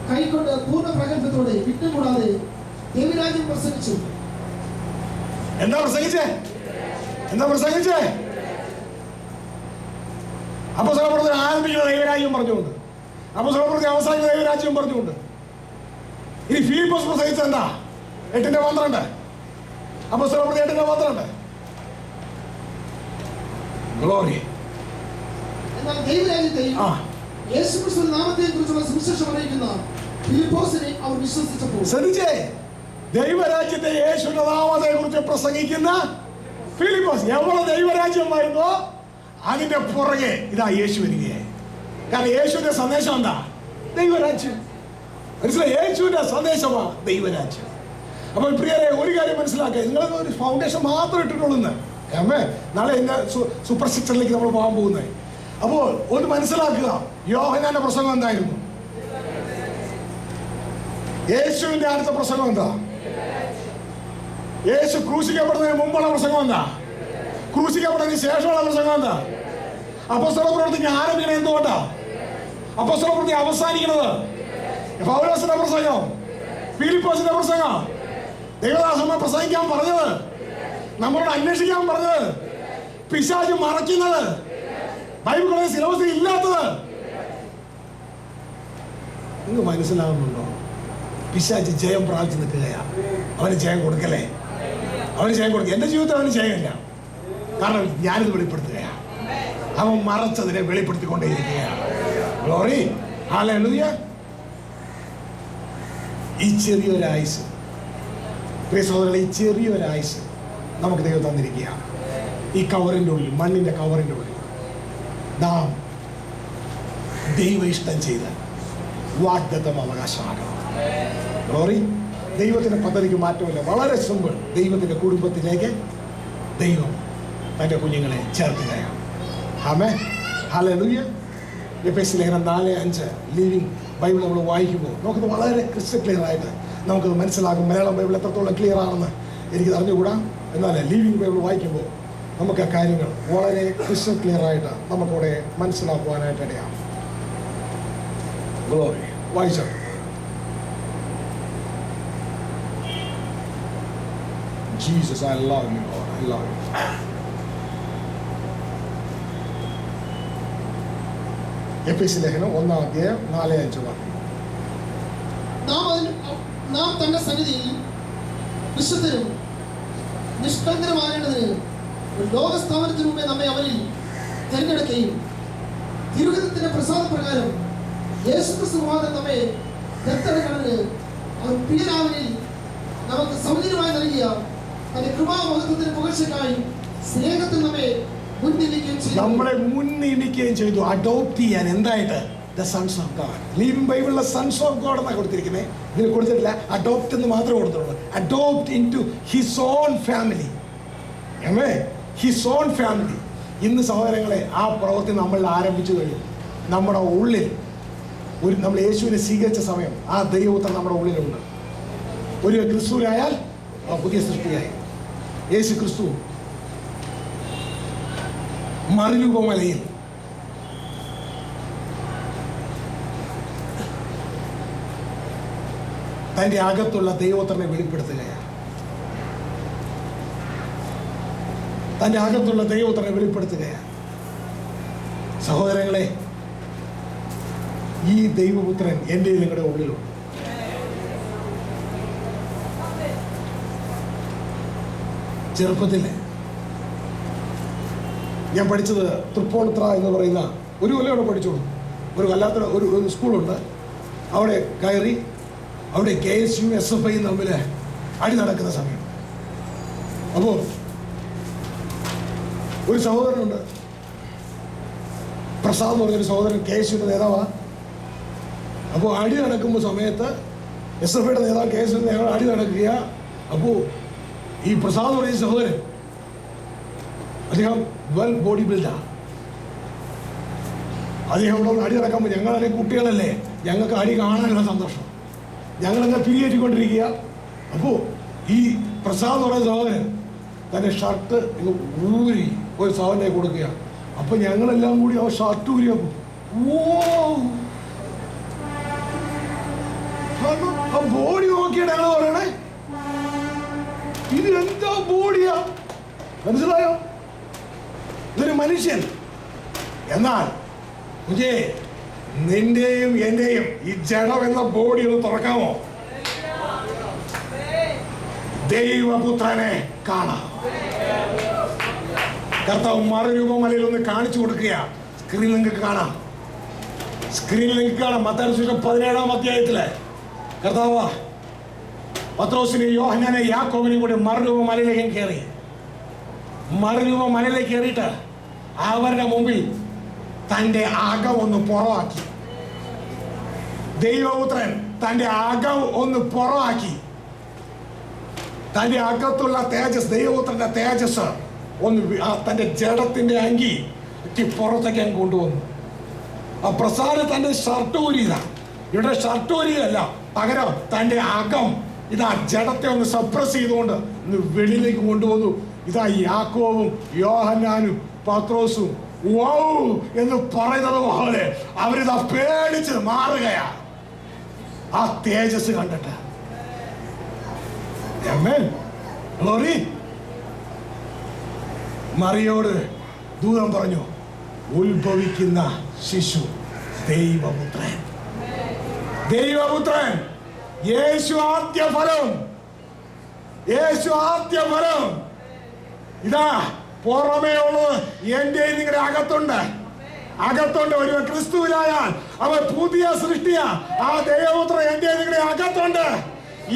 കൈക്കൊണ്ട് പൂർണ്ണ പ്രഗൽഭത്തോടെ വിട്ടുകൂടാതെ ദൈവരാജ്യം പ്രസംഗിച്ചു. എന്താ പ്രസംഗിച്ചേ? അപ്പോസ്തലപ്രവൃത്തി ആരംഭിക്കുന്ന ദൈവരാജ്യം പറഞ്ഞുകൊണ്ട്, അപ്പോസ്തലപ്രവൃത്തി അവസാനിക്കുന്ന ദൈവരാജ്യം പറഞ്ഞുകൊണ്ട്. ഇനി ഫിലിപ്പോസ് പ്രസംഗിച്ചത് എന്താ? 8:12. അപ്പോസ്തലപ്രവൃത്തി 8:12. ഗ്ലോറി. എന്നാൽ ദൈവരാജ്യത്തെയും യേശുക്രിസ്തുവിന്റെ നാമത്തെയും കുറിച്ചുള്ള സുവിശേഷം അറിയിക്കുന്ന ഫിലിപ്പോസിനെ അവർ വിശ്വസിച്ചപ്പോൾ. ശ്രദ്ധിച്ചേ, ദൈവരാജ്യത്തെ യേശുവിന്റെ നാമത്തെ കുറിച്ച് പ്രസംഗിക്കുന്ന ഫിലിപ്പോസ്. എവിടെ ദൈവരാജ്യം വരുന്നോ അതിന്റെ പുറകെ ഇതാ യേശു വരികയായി. കാരണം യേശുവിന്റെ സന്ദേശം എന്താ? ദൈവരാജ്യം. മനസ്സിലായി? യേശുവിന്റെ സന്ദേശമാ ദൈവരാജ്യം. അപ്പോൾ പ്രിയരെ, ഒരു കാര്യം മനസ്സിലാക്കുക, നിങ്ങൾ ഒരു ഫൗണ്ടേഷൻ മാത്രം ഇട്ടിട്ടുള്ളൂ. നാളെ ഇന്ന് സൂപ്പർ സ്ട്രക്ചറിലേക്ക് നമ്മൾ പോകാൻ പോകുന്നത്. അപ്പോൾ ഒന്ന് മനസ്സിലാക്കുക, യോഹന്നാന്റെ പ്രസംഗം എന്തായിരുന്നു? യേശുവിന്റെ അടുത്ത പ്രസംഗം എന്താ? യേശു ക്രൂശിക്കപ്പെടുന്നതിന് മുമ്പുള്ള പ്രസംഗം എന്താ? ക്രൂശിക്കപ്പെടുന്നതിന് ശേഷമുള്ള പ്രസംഗം എന്താ? അപ്പോസ്തലപ്രവൃത്തി ആരംഭിക്കണത് എന്തുകൊണ്ടാ? അപ്പോസ്തലപ്രവൃത്തി അവസാനിക്കുന്നത് പൗലോസിന്റെ പ്രസംഗം, ഫിലിപ്പോസിന്റെ പ്രസംഗം, ദൈവദാസന്മാർ പ്രസംഗിക്കാൻ പറഞ്ഞത്, നമ്മളോട് അന്വേഷിക്കാൻ പറഞ്ഞത്, പിശാച് മറയ്ക്കുന്നത്, ബൈബിളിലെ സിലബസിൽ ഇല്ലാത്തത്. നിങ്ങൾ മനസ്സിലാവുന്നുണ്ടോ? പിശാച് ജയം പ്രാപിച്ചു നിൽക്കുകയാണ്. അവന് ജയം കൊടുക്കല്ലേ? അവന് ജയം കൊടുക്കുക. എന്റെ ജീവിതത്തിൽ അവന് ജയമില്ല. കാരണം ഞാനിത് വെളിപ്പെടുത്തുകയാണ്. അവൻ മറച്ചതിനെ വെളിപ്പെടുത്തിക്കൊണ്ടേയിരിക്കുകയാണ്. Glory, hallelujah. ഈ ചെറിയൊരായുസ്, പ്രിയ സഹോദരങ്ങളെ, ഈ ചെറിയൊരായുസ് നമുക്ക് ദൈവം തന്നിരിക്കുകയാണ്. ഈ കവറിൻ്റെ ഉള്ളിൽ, മണ്ണിന്റെ കവറിൻ്റെ ഉള്ളിൽ നാം ദൈവ ഇഷ്ടം ചെയ്ത് വാഗ്ദത്തം അവകാശമാക്കണം. ഗ്ലോറി. ദൈവത്തിന്റെ പദ്ധതിക്ക് മാറ്റമില്ല. വളരെ സിമ്പിൾ. ദൈവത്തിന്റെ കുടുംബത്തിലേക്ക് ദൈവം തന്റെ കുഞ്ഞുങ്ങളെ ചേർക്കുകയാണ്. ആമേൻ, ഹല്ലേലൂയ. എഫേസ്യ ലേഖനം 4:5 ലിവിംഗ് ബൈബിൾ നമ്മൾ വായിക്കുമ്പോൾ നമുക്കത് വളരെ ക്രിസ്റ്റൽ ക്ലിയർ ആയിട്ട് നമുക്കത് മനസ്സിലാകും. മലയാളം ബൈബിൾ എത്രത്തോളം ക്ലിയർ ആണെന്ന് എനിക്ക് അറിഞ്ഞുകൂടാ. എന്നാൽ ലിവിംഗ് ബൈബിൾ വായിക്കുമ്പോൾ നമുക്ക് ആ കാര്യങ്ങൾ വളരെ ക്രിസ്റ്റൽ ക്ലിയർ ആയിട്ട് നമുക്കിവിടെ മനസ്സിലാക്കുവാനായിട്ട് ഇടയാണ്. ഗ്ലോറി. വായിച്ചോ. Jesus, I love you, Lord. I love you. എഫേസ്യ ലേഖനം 1:4-5. നാം തന്റെ സന്നിധിയിൽ വിശുദ്ധരും നിഷ്കളങ്കരമാകേണ്ടതിന് ലോകസ്ഥാപനത്തിനു മുമ്പേ നമ്മെ അവനിൽ തിരഞ്ഞെടുക്കുകയും തിരുഹിതത്തിന്റെ പ്രസാദപ്രകാരം യേശുക്രിസ്തു മുഖാന്തരം നമ്മെ ദത്തെടുക്കണമെന്ന് അവൻ പ്രിയനാവനിൽ നമുക്ക് സൗജന്യമായി നൽകിയ തന്റെ കൃപാമഹത്വത്തിന് പുകഴ്ചയ്ക്കായി സ്നേഹത്തിൽ നമ്മെ നമ്മളെ മുന്നിടിക്കുകയും ചെയ്തു. അഡോപ്റ്റ് ചെയ്യാൻ എന്തായിട്ട്? The sons of God. Living ബൈബിളിലെ സൺസ് ഓഫ് ഗോഡ് എന്നാണ് കൊടുത്തിരിക്കുന്നത്. ഇതിൽ കൊടുത്തിട്ടില്ല അഡോപ്റ്റ് എന്ന് മാത്രമേ കൊടുത്തിട്ടുള്ളൂ. Adopt into his own family. His own family. ഇന്ന് സഹോദരങ്ങളെ, ആ പ്രവൃത്തി നമ്മൾ ആരംഭിച്ചു കഴിഞ്ഞു. നമ്മുടെ ഉള്ളിൽ നമ്മൾ യേശുവിനെ സ്വീകരിച്ച സമയം ആ ദൈവപുത്രൻ നമ്മുടെ ഉള്ളിലുണ്ട്. ഒരു ക്രിസ്തുവിലായാൽ ആ പുതിയ സൃഷ്ടിയായി. യേശു ക്രിസ്തു മറുരൂപമലയിൽ തന്റെ അകത്തുള്ള ദൈവപുത്രനെ വെളിപ്പെടുത്തുകയാണ്. തന്റെ അകത്തുള്ള ദൈവപുത്രനെ വെളിപ്പെടുത്തുകയാണ്. സഹോദരങ്ങളെ, ഈ ദൈവപുത്രൻ എൻ്റെ നിങ്ങളുടെ ഉള്ളിലുണ്ട്. ചെറുപ്പത്തിൽ ഞാൻ പഠിച്ചത് തൃപ്പൂണിത്തുറ എന്ന് പറയുന്ന ഒരു കൊല്ലം അവിടെ പഠിച്ചോളൂ. ഒരു വല്ലാത്ത ഒരു സ്കൂളുണ്ട്. അവിടെ കയറി അവിടെ KSU SFI തമ്മിൽ അടി നടക്കുന്ന സമയം. അപ്പോൾ ഒരു സഹോദരനുണ്ട്, പ്രസാദ് എന്ന് പറഞ്ഞൊരു സഹോദരൻ, KSUവിൻ്റെ നേതാവാണ്. അപ്പോൾ അടി നടക്കുമ്പോൾ സമയത്ത് SFIയുടെ നേതാവ് KSUവിൻ്റെ നേതാവ് അടി നടക്കുക. അപ്പോൾ ഈ പ്രസാദ് പറയുന്ന സഹോദരൻ, അദ്ദേഹം വെൽ ബോഡി ബിൽഡാ. അദ്ദേഹം ഇവിടെ അടി നടക്കുമ്പോൾ ഞങ്ങളെ കുട്ടികളല്ലേ, ഞങ്ങൾക്ക് അടി കാണാനുള്ള സന്തോഷം, ഞങ്ങളെല്ലാം പിരിയേറ്റിക്കൊണ്ടിരിക്കുക. അപ്പോൾ ഈ പ്രസാദ് പറയുന്ന സഹോദരൻ തൻ്റെ ഷർട്ട് ഊരി ഒരു സഹോദരനെ കൊടുക്കുക. അപ്പോൾ ഞങ്ങളെല്ലാം കൂടി ആ ഷർട്ട് ഊരി വെക്കും. ആ ബോഡി നോക്കിയിട്ട് ഞങ്ങൾ പറയണേ, ഇത് എന്താ ബോഡിയാ? മനസ്സിലായോ? ഇതൊരു മനുഷ്യൻ. എന്നാൽ കുഞ്ഞേ, നിന്റെയും എന്റെയും ഈ ജഡം എന്ന ബോഡി ഒന്ന് തുറക്കാമോ? ദൈവപുത്രനെ കാണാം. കർത്താവ് മറുരൂപമലയിൽ ഒന്ന് കാണിച്ചു കൊടുക്കുക. സ്ക്രീനിൽ നിങ്ങൾക്ക് കാണാം. സ്ക്രീനിൽ നിങ്ങൾക്ക് കാണാം. മത്തായി സുവിശേഷം 17-ാം അധ്യായത്തിലെ കർത്താവ് പത്രോസിനെ, യോഹന്നാനെ, യാക്കോബിനെ കൂടി മറുരൂപമലയിലേക്ക് കയറി. മറുരൂപമലയിലേക്ക് കയറിയിട്ട് അവരുടെ മുമ്പിൽ തൻ്റെ അകം ഒന്ന് പുറമാക്കി. ദൈവപുത്രൻ തൻ്റെ അകം ഒന്ന് പുറമാക്കി. തൻ്റെ അകത്തുള്ള തേജസ്, ദൈവപുത്രന്റെ തേജസ് ഒന്ന് തൻ്റെ ജഡത്തിന്റെ അങ്കി പുറത്തേക്ക് കൊണ്ടുവന്നു. ആ പ്രസാദ് തൻ്റെ ഷർട്ട് ഊരിയതാ. ഇവിടെ ഷർട്ട് ഊരിയതല്ല, പകരം തൻ്റെ അകം ഇതാ ജഡത്തെ ഒന്ന് സപ്രസ് ചെയ്തുകൊണ്ട് ഒന്ന് വെളിയിലേക്ക് കൊണ്ടുവന്നു. ഇതാ യാക്കോബും യോഹന്നാനും പത്രോസും വൗ എന്ന് പറയുന്നത് പോലെ അവരിതാ പേടിച്ച് മാറുകയാ ആ തേജസ് കണ്ടിട്ട്. ഗ്ലോറി. മറിയോട് ദൂതൻ പറഞ്ഞു, ഉത്ഭവിക്കുന്ന ശിശു ദൈവപുത്രൻ. ദൈവപുത്രൻ, യേശു ആദ്യ ഫലം. യേശു ആദ്യ ഫലം. ഇതാ പുറമേ ഉള്ളത് എന്റെ നിങ്ങളുടെ അകത്തുണ്ട്. ഒരു ക്രിസ്തുവിലായാൽ അവൻ പുതിയ സൃഷ്ടിയാ. ആ ദൈവപുത്രൻ എന്റെ നിങ്ങളുടെ അകത്തുണ്ട്.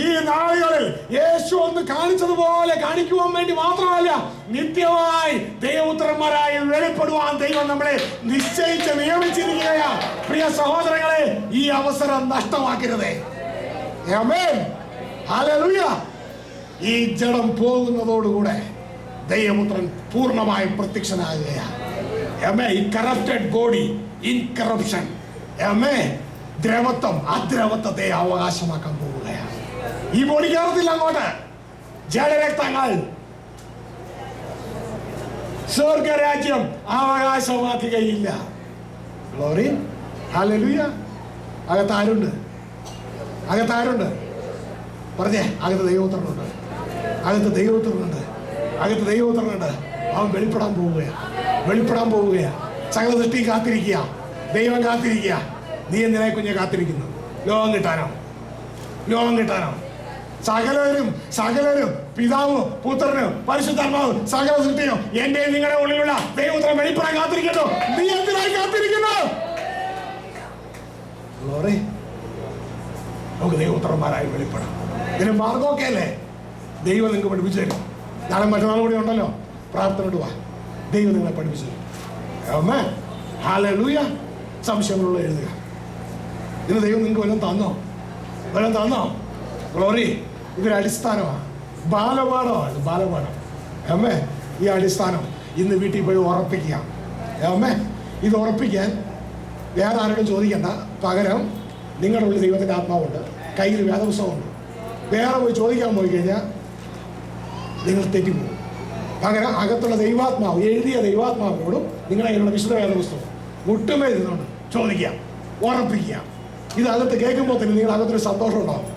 ഈ നാളുകളിൽ യേശു ഒന്ന് കാണിച്ചതുപോലെ കാണിക്കുവാൻ വേണ്ടി മാത്രമല്ല, നിത്യമായി ദൈവപുത്രന്മാരായി വെളിപ്പെടുവാൻ ദൈവം നമ്മളെ നിശ്ചയിച്ച് നിയമിച്ചിരിക്കുകയാ. പ്രിയ സഹോദരങ്ങളെ, ഈ അവസരം നഷ്ടമാക്കരുതേ. ആമേൻ, ഹല്ലേലൂയ. ഈ ജഡം പോകുന്നതോടുകൂടെ ദൈവപുത്രൻ പൂർണ്ണമായും പ്രത്യക്ഷനാകുകയാണ്. ഈ കറപ്റ്റഡ് ബോഡി ഇൻകറപ്ഷൻ, ദ്രവത്വം അദ്രവത്വത്തെ അവകാശമാക്കാൻ പോവുകയാണ്. ഈ ബോഡി കയറത്തില്ല അങ്ങോട്ട്. ജഡരക്തങ്ങൾ സ്വർഗരാജ്യം അവകാശമാക്കുകയില്ല. Glory, hallelujah. അകത്താരുണ്ട്? പറഞ്ഞേ. അകത്ത് ദൈവപുത്രനുണ്ട്. അവൻ വെളിപ്പെടാൻ പോവുകയാ. സകല സൃഷ്ടി കാത്തിരിക്കുക. ദൈവം കാത്തിരിക്കുക. നീ എന്തിനായി കുഞ്ഞെ കാത്തിരിക്കുന്നു? ലോകം കിട്ടാനോ? സകലരും പിതാവും പുത്രനും പരിശുദ്ധാത്മാവും സകല സൃഷ്ടിയും എന്റെ നിങ്ങളുടെ ഉള്ളിലുള്ള ദൈവപുത്രൻ വെളിപ്പെടാൻ കാത്തിരിക്കുന്നു. നീ എന്തിനായി കാത്തിരിക്കുന്നു? നമുക്ക് ദൈവപുത്രന്മാരായി വെളിപ്പെടാം. ഇതിന് മാർഗമൊക്കെ അല്ലേ ദൈവം നിങ്ങൾക്ക് പഠിപ്പിച്ചു തരും. നാളെ മറ്റന്നാൾ കൂടി ഉണ്ടല്ലോ, പ്രാർത്ഥനയോട് വാ. ദൈവം നിങ്ങളെ പഠിപ്പിച്ചു തരും. ഹല്ലേലൂയ. സംശയങ്ങളുള്ള എഴുതുക. ഇതിന് ദൈവം നിങ്ങൾക്ക് വല്ലതും തന്നോ? ഗ്ലോറി. ഇതൊരു അടിസ്ഥാനമാണ്, ബാലപാഠം. ഈ അടിസ്ഥാനം ഇന്ന് വീട്ടിൽ പോയി ഉറപ്പിക്കുക. ഇത് ഉറപ്പിക്കാൻ വേറെ ആരോടും ചോദിക്കണ്ട. പകരം നിങ്ങളുടെ ഉള്ളിൽ ദൈവത്തിന്റെ ആത്മാവുണ്ട്, കയ്യിൽ വേദപുസ്തകമുണ്ട്. വേറെ പോയി ചോദിക്കാൻ പോയി കഴിഞ്ഞാൽ നിങ്ങൾ തെറ്റിപ്പോകും. പകരം അകത്തുള്ള ദൈവാത്മാവ്, എഴുതിയ ദൈവാത്മാവിനോടും നിങ്ങളുടെ കയ്യിലുള്ള വിശുദ്ധ വേദപുസ്തകം മുട്ടുമേ ഇരുന്നുകൊണ്ട് ചോദിക്കുക, ഉറപ്പിക്കുക. ഇത് അകത്ത് കേൾക്കുമ്പോൾ തന്നെ നിങ്ങൾ അകത്തൊരു സന്തോഷം ഉണ്ടാവും.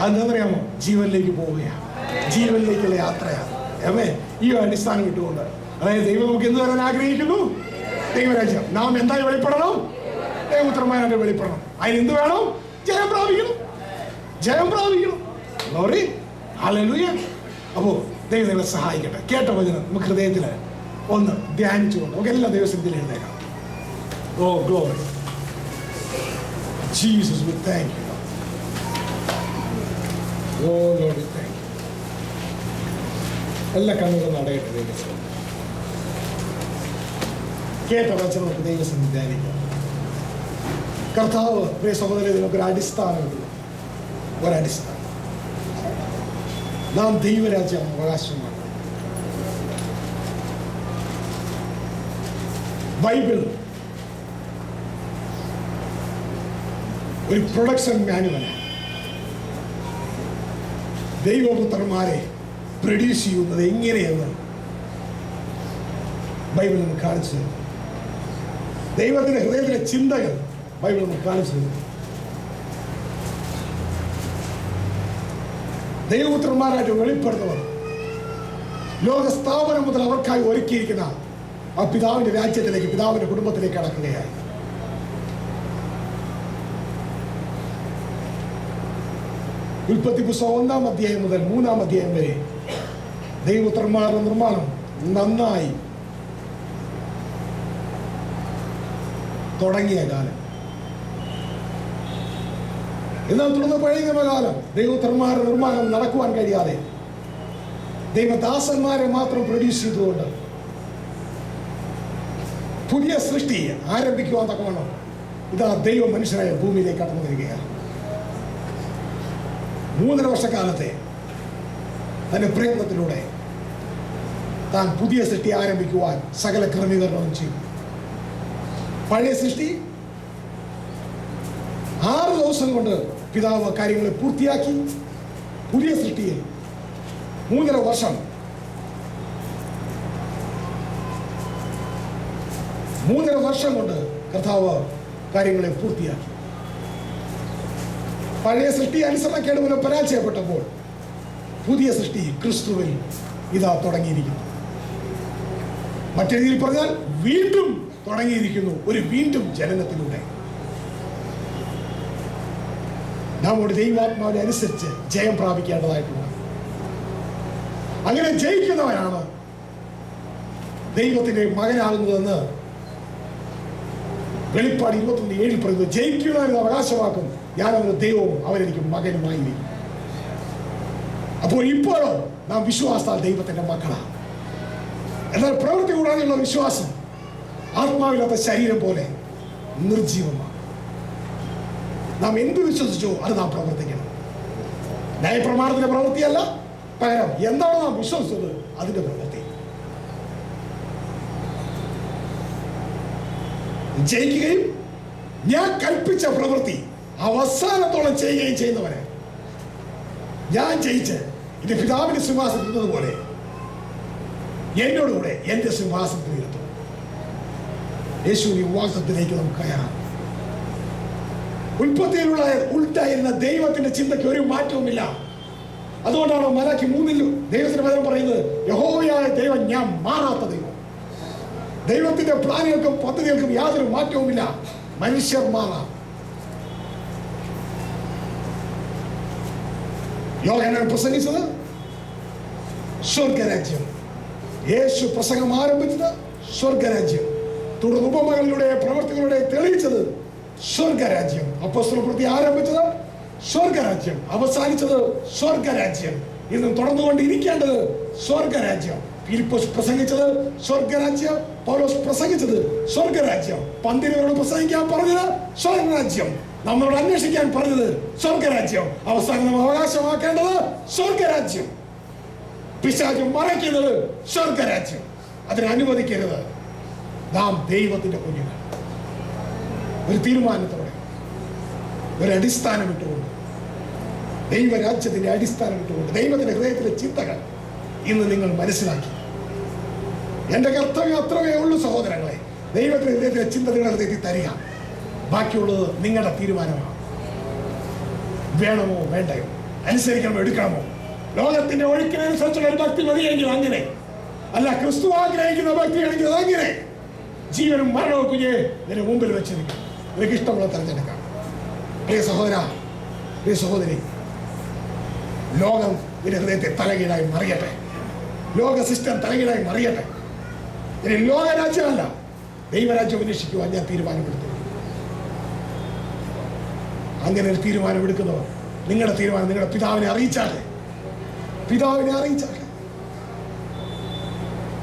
അതെന്താണെന്നറിയാമോ? ജീവനിലേക്ക് പോവുകയാണ്, ജീവനിലേക്കുള്ള യാത്രയാണ്. ഈ അടിസ്ഥാനം ഇട്ടുകൊണ്ട്, അതായത് ദൈവം നമുക്ക് എന്ത് തരാൻ ആഗ്രഹിക്കുന്നു? ദൈവരാജ്യം. നാം എന്തായി വെളിപ്പെടണം? ദൈവപുത്രന്മാരായിട്ട് വെളിപ്പെടണം. അതിന് എന്ത് വേണം? ജയം പ്രാപിക്കണം. ഗ്ലോറി, ഹല്ലേലൂയ. അപ്പോൾ ദൈവം നിങ്ങളെ സഹായിക്കട്ടെ. കേട്ട വചനം നമുക്ക് ഹൃദയത്തിൽ ഒന്ന് ധ്യാനിച്ചുകൊണ്ട് നമുക്ക് എല്ലാ ദിവസത്തിലും എഴുന്നേക്കാം. Oh glory Jesus, we thank you. Oh Lord, we thank you. എല്ലാ കണ്ണുകളും അടയട്ടെ. ദൈവം കേട്ട വചനം നമുക്ക് ദൈവം ധ്യാനിക്കാം. കർത്താവ് പ്രിയ സഹോദരൻ നമുക്കൊരു അടിസ്ഥാനമുണ്ട്. ഒരടിസ്ഥാനം. നാം ദൈവരാജ്യം അവകാശമാണ്. ബൈബിൾ ഒരു പ്രൊഡക്ഷൻ മാനുവലാണ്. ദൈവപുത്രന്മാരെ പ്രൊഡ്യൂസ് ചെയ്യുന്നത് എങ്ങനെയെന്ന് ബൈബിൾ നമുക്ക് കാണിച്ചു തരുന്നു. ദൈവത്തിന്റെ ഹൃദയത്തിലെ ചിന്തകൾ ബൈബിൾ നമുക്ക് കാണിച്ചു തരുന്നു. ദൈവപുത്രന്മാരായിട്ട് വെളിപ്പെടുന്നവർ ലോകസ്ഥാപനം മുതൽ അവർക്കായി ഒരുക്കിയിരിക്കുന്ന ആ പിതാവിന്റെ രാജ്യത്തിലേക്ക്, പിതാവിന്റെ കുടുംബത്തിലേക്ക് കടക്കുകയായി. ഉൽപ്പത്തി പുസ്തകം 1-ാം അധ്യായം മുതൽ 3-ാം അധ്യായം വരെ ദൈവപുത്രന്മാരുടെ നിർമ്മാണം നന്നായി തുടങ്ങിയ കാലം. എന്നാൽ തുടർന്ന് പഴയ നിയമകാലം ദൈവപുത്രന്മാരുടെ നിർമ്മാണം നടക്കുവാൻ കഴിയാതെ ദൈവദാസന്മാരെ മാത്രം പ്രൊഡ്യൂസ് ചെയ്തുകൊണ്ട് പുതിയ സൃഷ്ടി ആരംഭിക്കുവാൻ തക്കവണ്ണം ഇതാ ദൈവം മനുഷ്യനായ ഭൂമിയിലേക്ക് കടന്നു വരികയാണ്. 3.5 വർഷക്കാലത്തെ തന്റെ പ്രയത്നത്തിലൂടെ താൻ പുതിയ സൃഷ്ടി ആരംഭിക്കുവാൻ സകല ക്രമീകരണവും ചെയ്തു. പഴയ സൃഷ്ടി 6 ദിവസം കൊണ്ട് പിതാവ് കാര്യങ്ങളെ പൂർത്തിയാക്കി. പുതിയ സൃഷ്ടിയിൽ 3.5 വർഷം 3.5 വർഷം കൊണ്ട് കർത്താവ് കാര്യങ്ങളെ പൂർത്തിയാക്കി. പഴയ സൃഷ്ടി അനുസരണക്കേട് മൂലം പരാജയപ്പെട്ടപ്പോൾ പുതിയ സൃഷ്ടി ക്രിസ്തുവിൽ ഇതാ തുടങ്ങിയിരിക്കുന്നു. മറ്റൊരു രീതിയിൽ പറഞ്ഞാൽ വീണ്ടും തുടങ്ങിയിരിക്കുന്നു, ഒരു വീണ്ടും ജനനത്തിലൂടെ. നമ്മുടെ ദൈവാത്മാവിനെ അനുസരിച്ച് ജയം പ്രാപിക്കേണ്ടതായിട്ടുണ്ട്. അങ്ങനെ ജയിക്കുന്നവനാണ് ദൈവത്തിന്റെ മകനാകുന്നതെന്ന് വെളിപ്പാട് 21:7 പറയുന്നു. ജയിക്കുന്നവന് അവകാശമാക്കും, ഞാൻ അവന് ദൈവവും അവനെനിക്ക് മകനുമായിരിക്കും. അപ്പോൾ ഇപ്പോഴോ നാം വിശ്വാസത്താൽ ദൈവത്തിന്റെ മക്കളാണ്. എന്നാൽ പ്രവൃത്തി കൂടാതെയുള്ള വിശ്വാസം ആത്മാവില്ലാത്ത ശരീരം പോലെ നിർജീവമാണ്. നാം എന്ത് വിശ്വസിച്ചോ അത് നാം പ്രവർത്തിക്കണം. ന്യായപ്രമാണത്തിന്റെ പ്രവൃത്തിയല്ല, പകരം എന്താണ് നാം വിശ്വസിച്ചത് അതിന്റെ പ്രവൃത്തി. ജയിക്കുകയും ഞാൻ കൽപ്പിച്ച പ്രവൃത്തി അവസാനത്തോളം ചെയ്യുകയും ചെയ്യുന്നവരെ ഞാൻ ജയിച്ച് എന്റെ പിതാവിന്റെ സിംഹാസനത്തിൽ ഇരുന്നതുപോലെ എന്നോടുകൂടെ എന്റെ സിംഹാസനത്തിൽ ഇരുത്തും. യേശുവിന്റെ വാഗ്ദത്തത്തിലേക്ക് നമുക്ക് കയറാം. ഉൽപ്പത്തിയിലുള്ള ഉൾട്ടായിരുന്ന ദൈവത്തിന്റെ ചിന്തയ്ക്ക് ഒരു മാറ്റവുമില്ല. അതുകൊണ്ടാണ് മലാക്കി 3 ദൈവത്തിന്റെ വചനം പറയുന്നത്, യഹോവയായ ദൈവം ഞാൻ മാറാത്ത ദൈവം. ദൈവത്തിന്റെ പ്ലാനുകൾക്കും പദ്ധതികൾക്കും യാതൊരു മാറ്റവുമില്ല. മനുഷ്യർ മാറാം. യോഹന്നാൻ പ്രസംഗിച്ചത് സ്വർഗരാജ്യം. യേശു പ്രസംഗം ആരംഭിച്ചത് സ്വർഗരാജ്യം. തുടർന്ന് ഉപമകളിലൂടെ പ്രവർത്തികളിലൂടെ തെളിയിച്ചത് സ്വർഗരാജ്യം. അപ്പോസ്തലപ്രവൃത്തി ആരംഭിച്ചത് സ്വർഗരാജ്യം, അവസാനിച്ചത് സ്വർഗരാജ്യം. ഇന്നും തുടർന്നുകൊണ്ടിരിക്കേണ്ടത് സ്വർഗരാജ്യം. ഫിലിപ്പോസ് പ്രസംഗിച്ചത് സ്വർഗരാജ്യം, പൗലോസ് പ്രസംഗിച്ചത് സ്വർഗരാജ്യം. പന്തിരുവരോട് പ്രസംഗിക്കാൻ പറഞ്ഞത് സ്വർഗരാജ്യം, നമ്മളോട് അന്വേഷിക്കാൻ പറഞ്ഞത് സ്വർഗരാജ്യം. അവസാനം നമ്മൾ അവകാശമാക്കേണ്ടത് സ്വർഗരാജ്യം. പിശാച് മറയ്ക്കുന്നത് സ്വർഗരാജ്യം. അതിനെ അനുവദിക്കരുത്. നാം ദൈവത്തിന്റെ കുഞ്ഞുങ്ങൾ. ഒരു തീരുമാനത്തോടെ, ഒരു അടിസ്ഥാനം ഇട്ടുകൊണ്ട്, ദൈവരാജ്യത്തിന്റെ അടിസ്ഥാനം ഇട്ടുകൊണ്ട്, ദൈവത്തിന്റെ ഹൃദയത്തിലെ ചിന്തകൾ ഇന്ന് നിങ്ങൾ മനസ്സിലാക്കി. എന്റെ കർത്തവ്യം അത്രമേ ഉള്ളൂ സഹോദരങ്ങളെ. ദൈവത്തിന്റെ ഹൃദയത്തിലെ ചിന്ത നിങ്ങളുടെ ഹൃദയത്തിൽ തരിക. ബാക്കിയുള്ളത് നിങ്ങളുടെ തീരുമാനമാണ്. വേണമോ വേണ്ടയോ, അനുസരിക്കണമോ എടുക്കണമോ, ലോകത്തിന്റെ ഒഴുക്കിനനുസരിച്ചുള്ള ഒരു ഭക്തി മതിയെങ്കിൽ അങ്ങനെ, അല്ല ക്രിസ്തു ആഗ്രഹിക്കുന്ന ഭക്തിയാണെങ്കിൽ അതങ്ങനെ. ജീവനും മരണവും കുഞ്ഞെ നിന്റെ മുമ്പിൽ വെച്ചിരിക്കും. നിനക്ക് ഇഷ്ടമുള്ള തെരഞ്ഞെടുക്കാം. പ്രിയ സഹോദര, പ്രിയ സഹോദരി, ലോകം നിന്റെ ഹൃദയത്തെ തലകീഴായി മറിയട്ടെ. ലോക സിസ്റ്റം തലകീഴായി മറിയട്ടെ. ഇനി ലോകരാജ്യമല്ല, ദൈവരാജ്യം അന്വേഷിക്കുവാൻ ഞാൻ തീരുമാനമെടുത്തു. അങ്ങനെ ഒരു തീരുമാനമെടുക്കുന്നവർ നിങ്ങളുടെ തീരുമാനം നിങ്ങളുടെ പിതാവിനെ അറിയിച്ചാട്ടെ. പിതാവിനെ അറിയിച്ചാട്ടെ.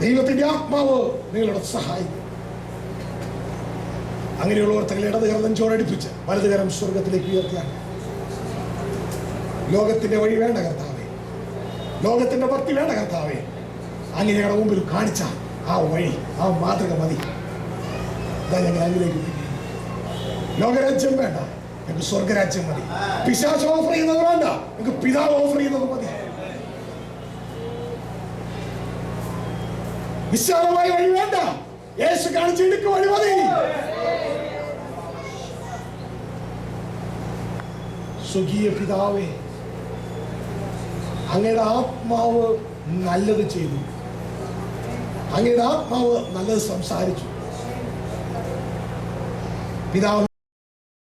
ദൈവത്തിന്റെ ആത്മാവ് നിങ്ങളോട് സഹായിക്കും. അങ്ങനെയുള്ളവർ തങ്ങൾ ഇടതുകരം നെഞ്ചോടടുപ്പിച്ച് വലതുകരം സ്വർഗത്തിലേക്ക് ഉയർത്തിയാണ്. ലോകത്തിന്റെ വഴി വേണ്ട കർത്താവേ, ലോകത്തിന്റെ ഭക്തി വേണ്ട കർത്താവേ. അങ്ങനെയുടെ മുമ്പിൽ കാണിച്ച ആ വഴി, ആ മാതൃക മതി. ഇതാ ഞങ്ങൾ അങ്ങിലേക്ക്. ലോകരാജ്യം വേണ്ട, ഞങ്ങൾക്ക് സ്വർഗരാജ്യം മതി. പിശാച് ഓഫർ ചെയ്യുന്നത് വേണ്ട, ഞങ്ങൾക്ക് പിതാവ് ഓഫർ ചെയ്യുന്നത് മതി. വിശാലമായ വഴി വേണ്ട, യേശു കാണിച്ച് ഇടുക്ക് വഴി മതി. സ്വകീയ പിതാവേ, അങ്ങയുടെ ആത്മാവ് നല്ലത് ചെയ്തു. അങ്ങയുടെ ആത്മാവ് നല്ലത് സംസാരിച്ചു. പിതാവ്